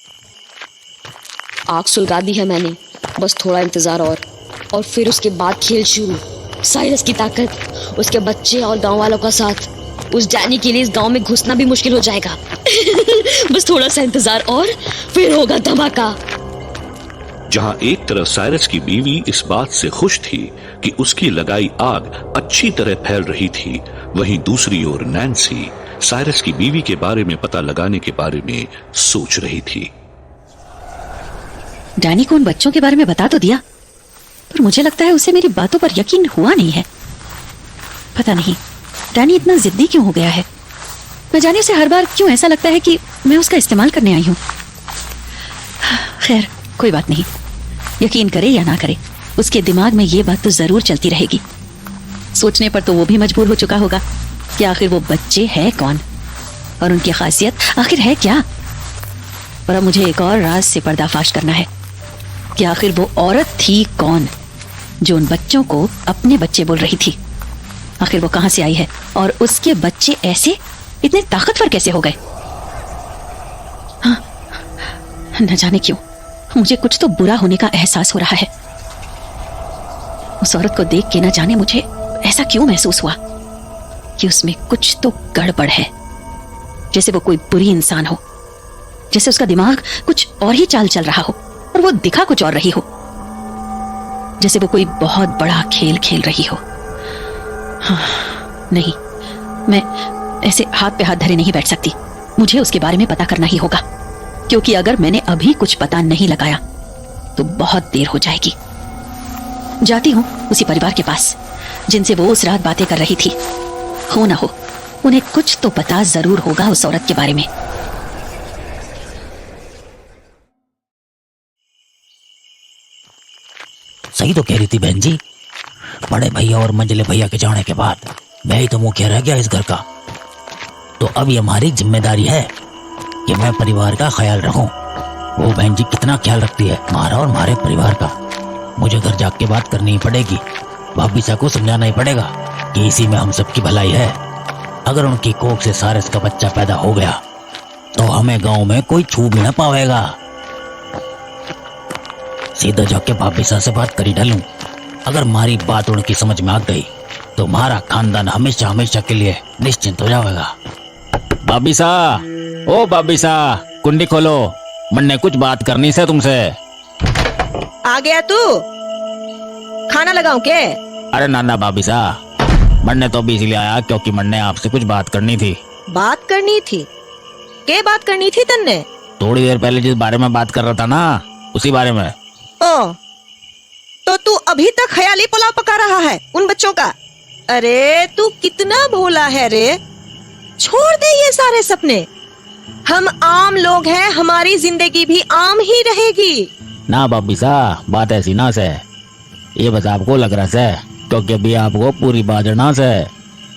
आग सुलगा दी है मैंने, बस थोड़ा इंतजार और फिर उसके बाद खेल शुरू। साइरस की ताकत, उसके बच्चे और गांव वालों का साथ। उस डैनी के लिए इस गांव में घुसना भी मुश्किल हो जाएगा। बस थोड़ा सा इंतजार और फिर होगा धमाका। जहां एक तरफ साइरस की बीवी इस बात से खुश थी कि उसकी लगाई आग अच्छी तरह फैल रही थी, वहीं दूसरी ओर नैन्सी साइरस की बीवी के बारे में पता लगाने के बारे में सोच रही थी। डैनी को उन बच्चों के बारे में बता तो दिया, पर मुझे लगता है उसे मेरी बातों पर यकीन हुआ नहीं है। पता नहीं डैनी इतना जिद्दी क्यों हो गया है। न जाने उसे हर बार क्यों ऐसा लगता है कि मैं उसका इस्तेमाल करने आई हूं। खैर कोई बात नहीं, यकीन करे या ना करे, उसके दिमाग में ये बात तो जरूर चलती रहेगी। सोचने पर तो वो भी मजबूर हो चुका होगा कि आखिर वो बच्चे हैं कौन और उनकी खासियत आखिर है क्या। और अब मुझे एक और राज से पर्दाफाश करना है कि आखिर वो औरत थी कौन जो उन बच्चों को अपने बच्चे बोल रही थी। आखिर वो कहां से आई है और उसके बच्चे ऐसे इतने ताकतवर कैसे हो गए। हाँ, न जाने क्यों मुझे कुछ तो बुरा होने का एहसास हो रहा है। उस औरत को देख के न जाने मुझे ऐसा क्यों महसूस हुआ कि उसमें कुछ तो गड़बड़ है, जैसे वो कोई बुरी इंसान हो, जैसे उसका दिमाग कुछ और ही चाल चल रहा हो और वो दिखा कुछ और रही हो, जैसे वो कोई बहुत बड़ा खेल खेल रही हो। हाँ, नहीं, मैं ऐसे हाथ पे हाथ धरे नहीं बैठ सकती। मुझे उसके बारे में पता करना ही होगा, क्योंकि अगर मैंने अभी कुछ पता नहीं लगाया तो बहुत देर हो जाएगी। जाती हूँ उसी परिवार के पास जिनसे वो उस रात बातें कर रही थी। हो ना हो उन्हें कुछ तो पता जरूर होगा उस औरत के बारे में। सही तो कह रही थी बहन जी, बड़े भैया और मंझले भैया के जाने के बाद मैं ही तो मुखिया रह गया इस घर का। तो अब ये हमारी जिम्मेदारी है कि मैं परिवार का ख्याल रखूं। वो बहन जी कितना ख्याल रखती है हमारा और हमारे परिवार का। मुझे घर जाके बात करनी ही पड़ेगी, भाभी सा को समझाना ही पड़ेगा कि इसी में हम सबकी भलाई है। अगर उनकी कोख से सारस का बच्चा पैदा हो गया तो हमें गांव में कोई छू भी ना पाएगा। सीधा जाके भाभी सा से बात करी डालूं। अगर हमारी बात उनकी समझ में आ गई तो हमारा खानदान हमेशा हमेशा के लिए निश्चिंत हो जाएगा। भाभी सा, ओ भाभी सा, कुंडी खोलो, मन्ने कुछ बात करनी से तुमसे। आ गया तू? खाना लगाऊं के? अरे नाना भाभी सा, मन्ने तो अभी इसलिए आया क्योंकि मन्ने आपसे कुछ बात करनी थी। बात करनी थी? के बात करनी थी तन्ने? थोड़ी देर पहले जिस बारे में बात कर रहा था ना, उसी बारे में। ओ, तो तू अभी तक ख्याली पुलाव पका रहा है उन बच्चों का? अरे तू कितना भोला है रे। छोड़ दे ये सारे सपने। हम आम लोग हैं, हमारी जिंदगी भी आम ही रहेगी। ना भाभी सा, बात ऐसी ना से, ये बस आपको लग रहा है क्योंकि अभी आपको पूरी बात ना से।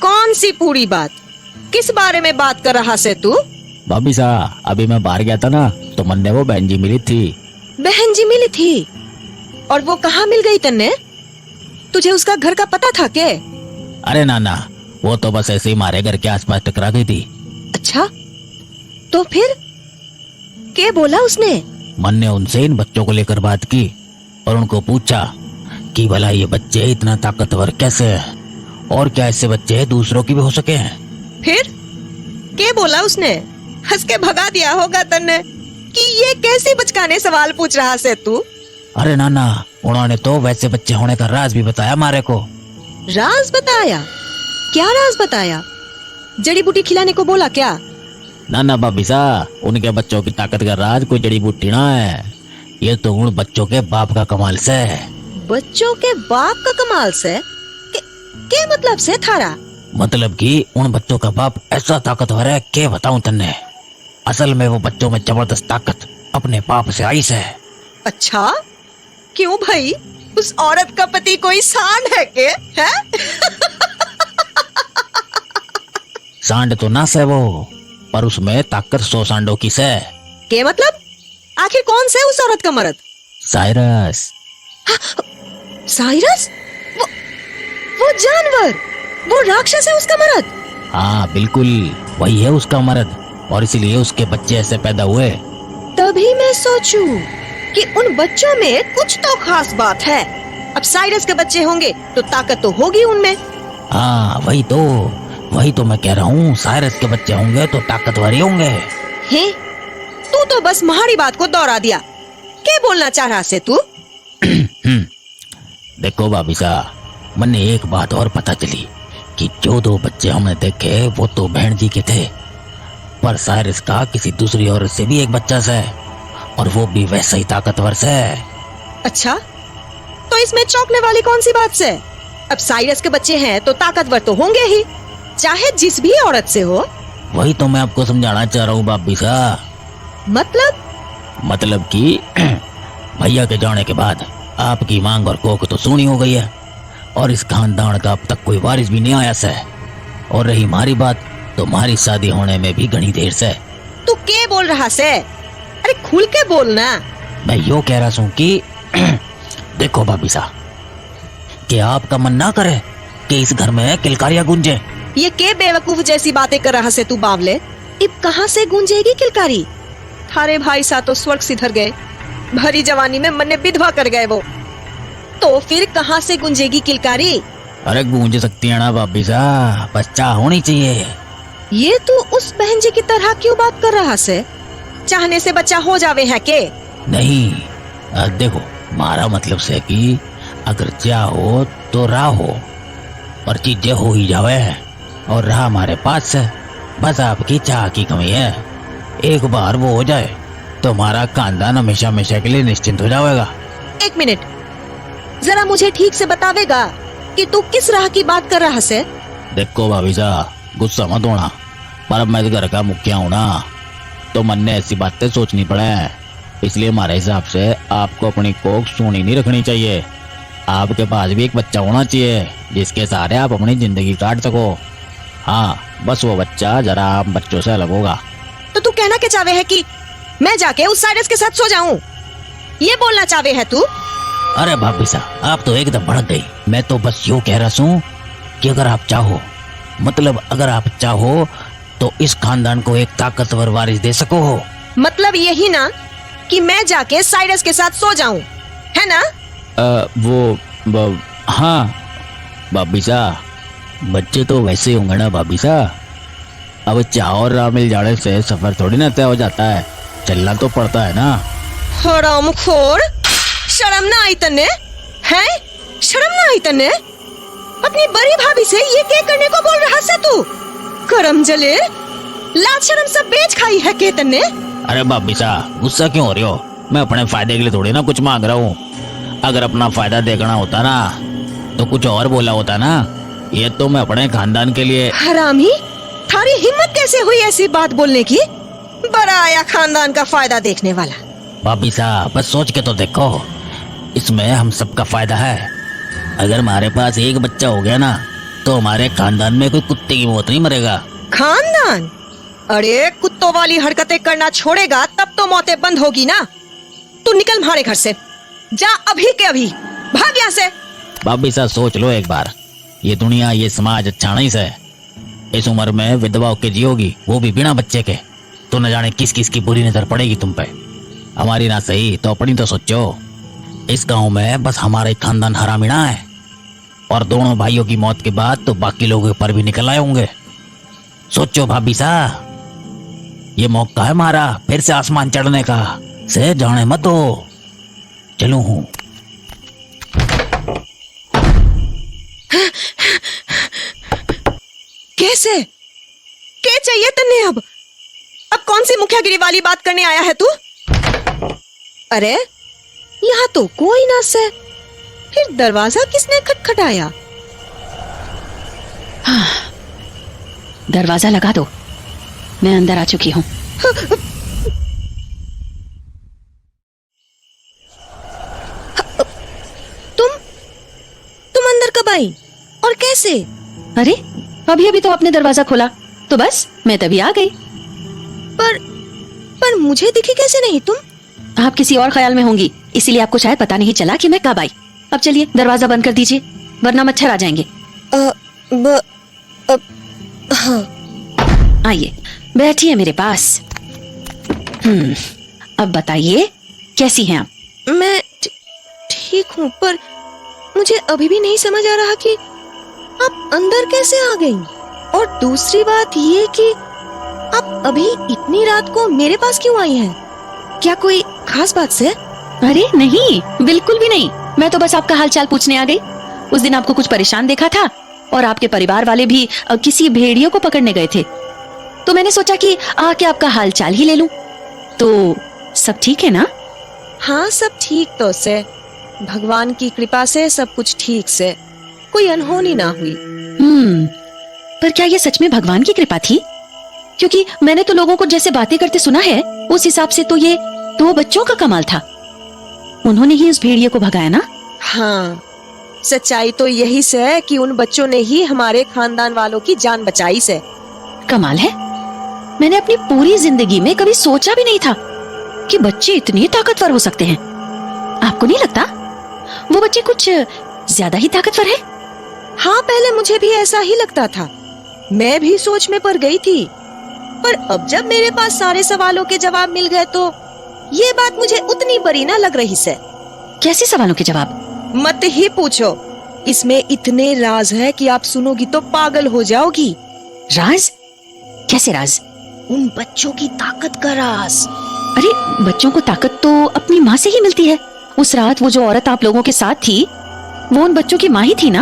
कौन सी पूरी बात? किस बारे में बात कर रहा से तू? भाभी सा, अभी मैं बाहर गया था ना तो मन्ने वो बहन जी मिली थी। बहन जी मिली थी? और वो कहाँ मिल गई तन्ने? तुझे उसका घर का पता था के? अरे नाना, वो तो बस ऐसे ही हमारे घर के आसपास टकरा गई थी। अच्छा, तो फिर क्या बोला उसने? मन ने उनसे इन बच्चों को लेकर बात की और उनको पूछा कि भला ये बच्चे इतना ताकतवर कैसे हैं और क्या ऐसे बच्चे दूसरों की भी हो सके हैं। फिर क्या बोला उसने? हंस के भगा दिया होगा तन्ने कि ये कैसे बचकाने सवाल पूछ रहा से तू? अरे नाना, उन्होंने तो वैसे बच्चे होने का राज भी बताया हमारे को। राज बताया? क्या राज बताया? जड़ी बूटी खिलाने को बोला क्या? नाना भाभी सा, उनके बच्चों की ताकत का राज कोई जड़ी बूटी ना है, ये तो उन बच्चों के बाप का कमाल से है। बच्चों के बाप का कमाल से? क्या मतलब से थारा? मतलब कि उन बच्चों का बाप ऐसा ताकतवर है के बताऊं तन्ने। असल में वो बच्चों में जबरदस्त ताकत और अपने पाप से आई से। अच्छा, क्यों भाई? उस औरत का पति कोई सांड है के? है? सांड तो ना से वो, पर उसमें ताकत 100 सांडों की से। के मतलब? आखिर कौन से उस औरत का मर्द? साइरस। साइरस? वो जानवर, वो राक्षस है उसका मर्द? हाँ बिल्कुल, वही है उसका मर्द, और इसीलिए उसके बच्चे ऐसे पैदा हुए। तभी मैं सोचूं कि उन बच्चों में कुछ तो खास बात है। अब साइरस के बच्चे होंगे तो ताकत तो होगी उनमें। हाँ वही तो मैं कह रहा हूँ, साइरस के बच्चे होंगे तो ताकतवर ही होंगे। हैं? तू तो बस हमारी बात को दोहरा दिया। क्या बोलना चाह रहा से तू? देखो भाभी साहब, मन्ने एक बात और पता चली कि जो 2 बच्चे हमने देखे वो तो बहन जी के थे, पर साइरस का किसी दूसरी औरत से भी एक बच्चा से, और वो भी वैसा ही ताकतवर से। अच्छा, तो इसमें चौंकने वाली कौन सी बात से? अब साइरस के बच्चे हैं तो ताकतवर तो होंगे ही, चाहे जिस भी औरत से हो। वही तो मैं आपको समझाना चाह रहा हूँ भाभी साहब। मतलब कि भैया के जाने के बाद आपकी मांग और कोख तो सुनी हो गई है, और इस खानदान का अब तक कोई वारिस भी नहीं आया से। और रही हमारी बात, तो हमारी शादी होने में भी घनी देर से। तू क्या बोल रहा से? अरे खुल के बोलना। मैं यो कह रहा हूँ कि देखो भाभी साहब, कि आपका मन ना करे कि इस घर में किलकारियां गूंजे। ये के बेवकूफ जैसी बातें कर रहा से तू बावले? अब कहाँ से गूंजेगी किलकारी? थारे भाई सा तो स्वर्ग सिधर गए, भरी जवानी में मन ने विधवा कर गए वो, तो फिर कहाँ से गूंजेगी किलकारी? अरे गूंज सकती है ना भाभी साहब, बच्चा होनी चाहिए। ये तू उस बहन जी की तरह क्यों बात कर रहा से? चाहने से बच्चा हो जावे है के? नहीं, देखो हमारा मतलब से कि अगर चाहो तो राहो, और चीजें हो ही जावे, और रहा हमारे पास से, बस आपकी चाह की कमी है। एक बार वो हो जाए तो हमारा खानदान हमेशा हमेशा के लिए निश्चिंत हो जाएगा। 1 मिनट, जरा मुझे ठीक से बतावेगा कि तू किस राह की बात कर रहा से? देखो भाभी साहब, गुस्सा मत होना, पर अब मैं इस घर का मुखिया हूँ ना, तो मन ने ऐसी बातें सोचनी पड़े, इसलिए हमारे हिसाब से आपको अपनी कोख सूनी नहीं रखनी चाहिए। आपके पास भी एक बच्चा होना चाहिए जिसके सहारे आप अपनी जिंदगी काट सको। हाँ, बस वो बच्चा जरा आप बच्चों से अलग होगा। तो तू कहना क्या चाहे है कि मैं जाके उस साइरस के साथ सो जाऊं? ये बोलना चाहे है तू? अरे भाभी साहब, आप तो एकदम भड़क गई। मैं तो बस यूँ कह रहा हूँ कि अगर आप चाहो, मतलब अगर आप चाहो तो इस खानदान को एक ताकतवर वारिस दे सको। मतलब यही ना कि मैं जाके साइरस के साथ सो जाऊं, है ना? हाँ भाभी साहब, बच्चे तो वैसे ही होंगे ना भाभी साहब। अब चाह और राह मिल जाने से सफर थोड़ी ना तय हो जाता है, चलना तो पड़ता है ना। हरामखोर, शर्म ना आई तन्ने? हैं? शर्म ना आई तन्ने? अपनी बड़ी भाभी से ये क्या करने को बोल रहा से तू? करम जले, लाज शर्म सब बेच खाई है के तन्ने? अरे भाभी साहब, गुस्सा क्यों हो रही हो? मैं अपने फायदे के लिए थोड़ी ना कुछ मांग रहा हूँ। अगर अपना फायदा देखना होता ना तो कुछ और बोला होता ना। ये तो मैं अपने खानदान के लिए। हरामी, थारी हिम्मत कैसे हुई ऐसी बात बोलने की? बड़ा आया खानदान का फायदा देखने वाला। भाभी साहब, बस सोच के तो देखो, इसमें हम सबका फायदा है। अगर हमारे पास एक बच्चा हो गया ना तो हमारे खानदान में कोई कुत्ते की मौत नहीं मरेगा। खानदान? अरे कुत्तों वाली हरकतें करना छोड़ेगा तब तो मौतें बंद होगी ना। तू निकल हमारे घर से, जा अभी के अभी, भाग यहाँ से। भाभी साहब सोच लो एक बार, ये दुनिया ये समाज अच्छा नहीं से। इस उम्र में विधवा होके जियोगी, वो भी बिना बच्चे के, तो न जाने किस किस की बुरी नजर पड़ेगी तुम पे। हमारी ना सही तो अपनी तो सोचो। इस गांव में बस हमारा ही खानदान हरामीना है, और दोनों भाइयों की मौत के बाद तो बाकी लोगों पर भी निकल आए होंगे। सोचो भाभी साहब, ये मौका है हमारा फिर से आसमान चढ़ने का, से जाने मत दो। चलूं हूँ। कैसे? क्या चाहिए तन्ने? अब कौन सी मुखियागिरी वाली बात करने आया है तू? अरे यहाँ तो कोई ना से, फिर दरवाजा किसने खटखटाया? हाँ, दरवाजा लगा दो, मैं अंदर आ चुकी हूँ। आई और कैसे? अरे अभी अभी तो आपने दरवाजा खोला तो बस मैं तभी आ गई। पर मुझे दिखी कैसे नहीं तुम? आप किसी और ख्याल में होंगी, इसीलिए आपको शायद पता नहीं चला कि मैं कब आई। अब चलिए दरवाजा बंद कर दीजिए वरना मच्छर आ जाएंगे। हाँ। आइए बैठिए मेरे पास। अब बताइए कैसी हैं आप? मैं ठीक हूँ, पर मुझे अभी भी नहीं समझ आ रहा कि आप अंदर कैसे आ गई। और दूसरी बात ये कि आप अभी इतनी रात को मेरे पास क्यों आई हैं? क्या कोई खास बात से? अरे नहीं, बिल्कुल भी नहीं। मैं तो बस आपका हालचाल पूछने आ गई। उस दिन आपको कुछ परेशान देखा था और आपके परिवार वाले भी किसी भेड़ियों को पकड़ने गए थे, तो मैंने सोचा कि आके आपका हालचाल ही ले लूं। तो सब ठीक है ना? हाँ सब ठीक तो से, भगवान की कृपा से सब कुछ ठीक से, कोई अनहोनी ना हुई। पर क्या ये सच में भगवान की कृपा थी? क्योंकि मैंने तो लोगों को जैसे बातें करते सुना है, उस हिसाब से तो ये 2 बच्चों का कमाल था। उन्होंने ही उस भेड़िए को भगाया ना? हाँ, सच्चाई तो यही से है कि उन बच्चों ने ही हमारे खानदान वालों की जान बचाई से। कमाल है, मैंने अपनी पूरी जिंदगी में कभी सोचा भी नहीं था कि बच्चे इतने ताकतवर हो सकते हैं। आपको नहीं लगता वो बच्चे कुछ ज्यादा ही ताकतवर है? हाँ, पहले मुझे भी ऐसा ही लगता था। मैं भी सोच में पड़ गई थी, पर अब जब मेरे पास सारे सवालों के जवाब मिल गए तो ये बात मुझे उतनी बड़ी ना लग रही से। कैसे सवालों के जवाब? मत ही पूछो, इसमें इतने राज है कि आप सुनोगी तो पागल हो जाओगी। राज? कैसे राज? उन बच्चों की ताकत का राज। अरे बच्चों को ताकत तो अपनी माँ से ही मिलती है। उस रात वो जो औरत आप लोगों के साथ थी वो उन बच्चों की माँ ही थी ना?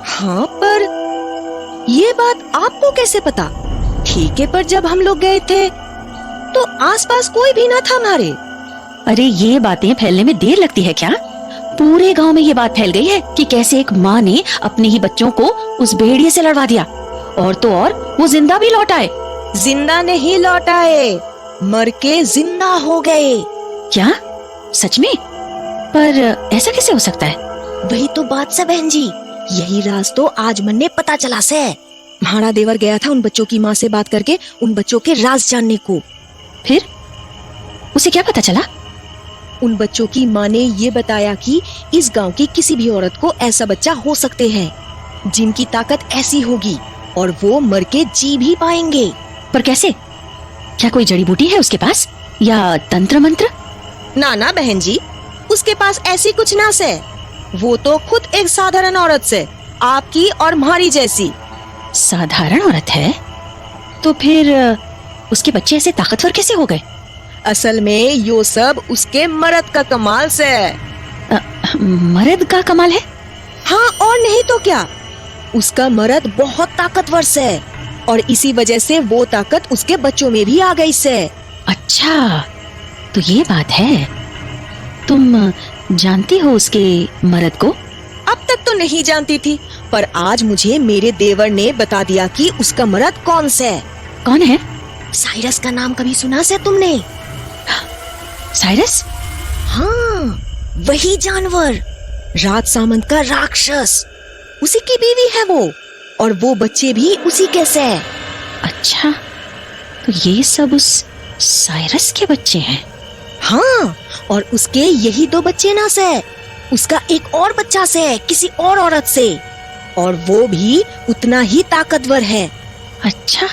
हाँ, पर ये बात आपको कैसे पता? ठीके पर जब हम लोग गए थे तो आसपास कोई भी ना था हमारे। अरे ये बातें फैलने में देर लगती है क्या? पूरे गांव में ये बात फैल गई है कि कैसे एक माँ ने अपने ही बच्चों को उस भेड़िए से लड़वा दिया, और तो और वो जिंदा भी लौट आए। जिंदा नहीं लौट आए, मर के जिंदा हो गए। क्या सच में? पर ऐसा कैसे हो सकता है? वही तो बात से बहन जी, यही राज तो आज मन ने पता चला से। महाड़ा देवर गया था उन बच्चों की माँ से बात करके उन बच्चों के राज जानने को। फिर उसे क्या पता चला? उन बच्चों की माँ ने ये बताया कि इस गांव की किसी भी औरत को ऐसा बच्चा हो सकते हैं जिनकी ताकत ऐसी होगी और वो मर के जी भी पाएंगे। पर कैसे? क्या कोई जड़ी बूटी है उसके पास या तंत्र मंत्र? ना ना बहन जी, उसके पास ऐसी कुछ ना से। वो तो खुद एक साधारण औरत से, आपकी और हमारी जैसी। साधारण औरत है? तो फिर उसके बच्चे ऐसे ताकतवर कैसे हो गए? असल में यो सब उसके मर्द का कमाल से है। मर्द का कमाल है? हाँ और नहीं तो क्या, उसका मर्द बहुत ताकतवर से है और इसी वजह से वो ताकत उसके बच्चों में भी आ गई से। अच्छा तो ये बात है। तुम जानती हो उसके मर्द को? अब तक तो नहीं जानती थी, पर आज मुझे मेरे देवर ने बता दिया कि उसका मर्द कौन से है। कौन है? साइरस का नाम कभी सुना से तुमने? साइरस? हाँ, वही जानवर, राज सामंत का राक्षस, उसी की बीवी है वो, और वो बच्चे भी उसी के से। अच्छा तो ये सब उस साइरस के बच्चे हैं? हाँ, और उसके यही 2 बच्चे ना से, उसका एक और बच्चा से किसी और औरत से, और वो भी उतना ही ताकतवर है। अच्छा।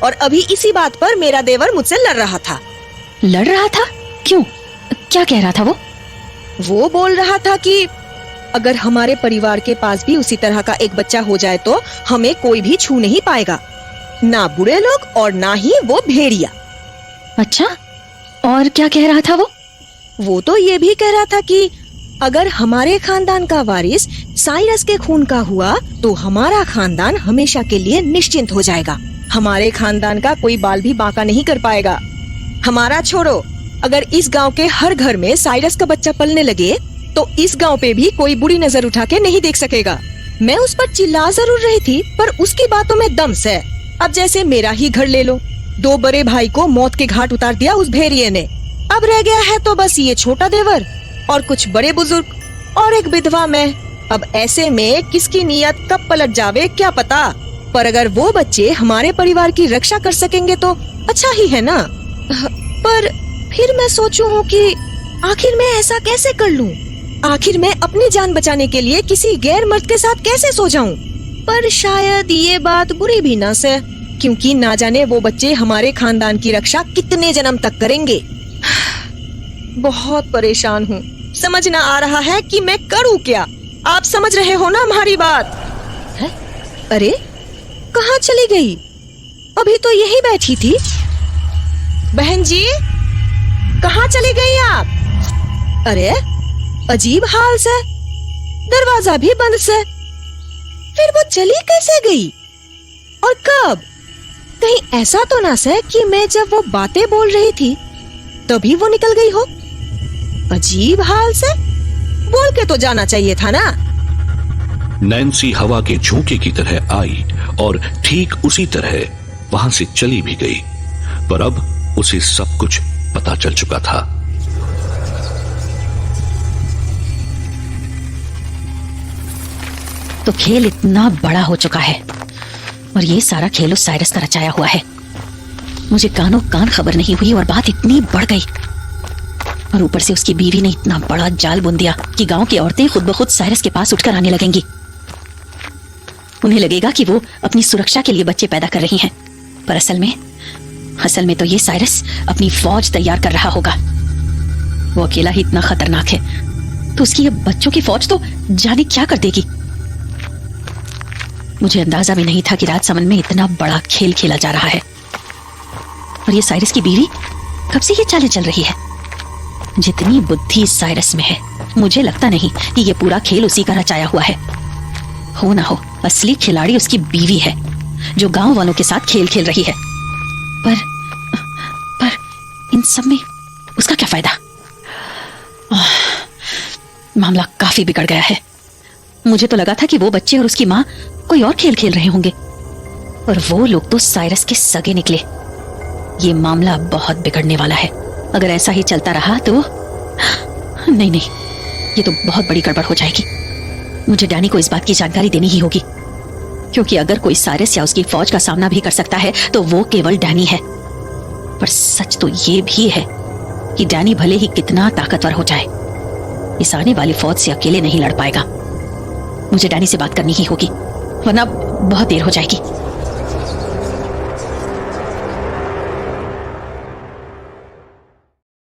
और अभी इसी बात पर मेरा देवर मुझसे लड़ रहा था। लड़ रहा था? क्यों? क्या कह रहा था वो? वो बोल रहा था कि अगर हमारे परिवार के पास भी उसी तरह का एक बच्चा हो जाए तो हमें कोई भी छू नहीं पाएगा, ना बुरे लोग और ना ही वो भेड़िया। अच्छा, और क्या कह रहा था वो? वो तो ये भी कह रहा था कि अगर हमारे खानदान का वारिस साइरस के खून का हुआ तो हमारा खानदान हमेशा के लिए निश्चिंत हो जाएगा। हमारे खानदान का कोई बाल भी बांका नहीं कर पाएगा। हमारा छोड़ो, अगर इस गांव के हर घर में साइरस का बच्चा पलने लगे तो इस गांव पे भी कोई बुरी नजर उठा के नहीं देख सकेगा। मैं उस पर चिल्ला जरूर रही थी, पर उसकी बातों में दम से। अब जैसे मेरा ही घर ले लो, 2 बड़े भाई को मौत के घाट उतार दिया उस भेड़िए ने। अब रह गया है तो बस ये छोटा देवर और कुछ बड़े बुजुर्ग और एक विधवा मैं। अब ऐसे में किसकी नीयत कब पलट जावे क्या पता, पर अगर वो बच्चे हमारे परिवार की रक्षा कर सकेंगे तो अच्छा ही है ना। पर फिर मैं सोचूं हूँ कि आखिर मैं ऐसा कैसे कर लूं? आखिर मैं अपनी जान बचाने के लिए किसी गैर मर्द के साथ कैसे सो जाऊं? पर शायद ये बात बुरी भी ना से, क्योंकि ना जाने वो बच्चे हमारे खानदान की रक्षा कितने जन्म तक करेंगे। बहुत परेशान हूँ, समझ ना आ रहा है कि मैं करूँ क्या। आप समझ रहे हो ना हमारी बात? है? अरे कहाँ चली गई? अभी तो यही बैठी थी। बहन जी कहाँ चली गई आप? अरे अजीब हाल से, दरवाजा भी बंद से, फिर वो चली कैसे गई और कब? कहीं ऐसा तो ना से कि मैं जब वो बातें बोल रही थी तभी वो निकल गई हो? अजीब हाल से, बोल के तो जाना चाहिए था ना। नैन्सी हवा के झोंके की तरह आई और ठीक उसी तरह वहां से चली भी गई, पर अब उसे सब कुछ पता चल चुका था। तो खेल इतना बड़ा हो चुका है और ये सारा खेल उस साइरस का रचाया हुआ है। मुझे कानों कान खबर नहीं हुई और बात इतनी बढ़ गई, और ऊपर से उसकी बीवी ने इतना बड़ा जाल बुन दिया कि गांव की औरतें खुद ब खुद साइरस के पास उठकर आने लगेंगी। उन्हें लगेगा कि वो अपनी सुरक्षा के लिए बच्चे पैदा कर रही हैं, पर असल में तो ये साइरस अपनी फौज तैयार कर रहा होगा। वो अकेला ही इतना खतरनाक है, तो उसकी ये बच्चों की फौज तो जाने क्या कर देगी। मुझे अंदाजा भी नहीं था कि राजसमंद में इतना बड़ा खेल खेला जा रहा है। और ये साइरस की बीवी कब से ये चालें चल रही है? जितनी बुद्धि इस साइरस में है, मुझे लगता नहीं कि ये पूरा खेल उसी का रचाया हुआ है। हो ना हो असली खिलाड़ी उसकी बीवी है, जो गांव वालों के साथ खेल खेल रही है। पर इन सब में उसका क्या फायदा? मामला काफी बिगड़ गया है। मुझे तो लगा था कि वो बच्चे और उसकी माँ कोई और खेल खेल रहे होंगे, पर वो लोग तो साइरस के सगे निकले। ये मामला बहुत बिगड़ने वाला है। अगर ऐसा ही चलता रहा तो नहीं, ये तो बहुत बड़ी गड़बड़ हो जाएगी। मुझे डैनी को इस बात की जानकारी देनी ही होगी, क्योंकि अगर कोई साइरस या उसकी फौज का सामना भी कर सकता है तो वो केवल डैनी है। पर सच तो ये भी है कि डैनी भले ही कितना ताकतवर हो जाए, इस आने वाली फौज से अकेले नहीं लड़ पाएगा। मुझे डैनी से बात करनी ही होगी, वरना बहुत देर हो जाएगी।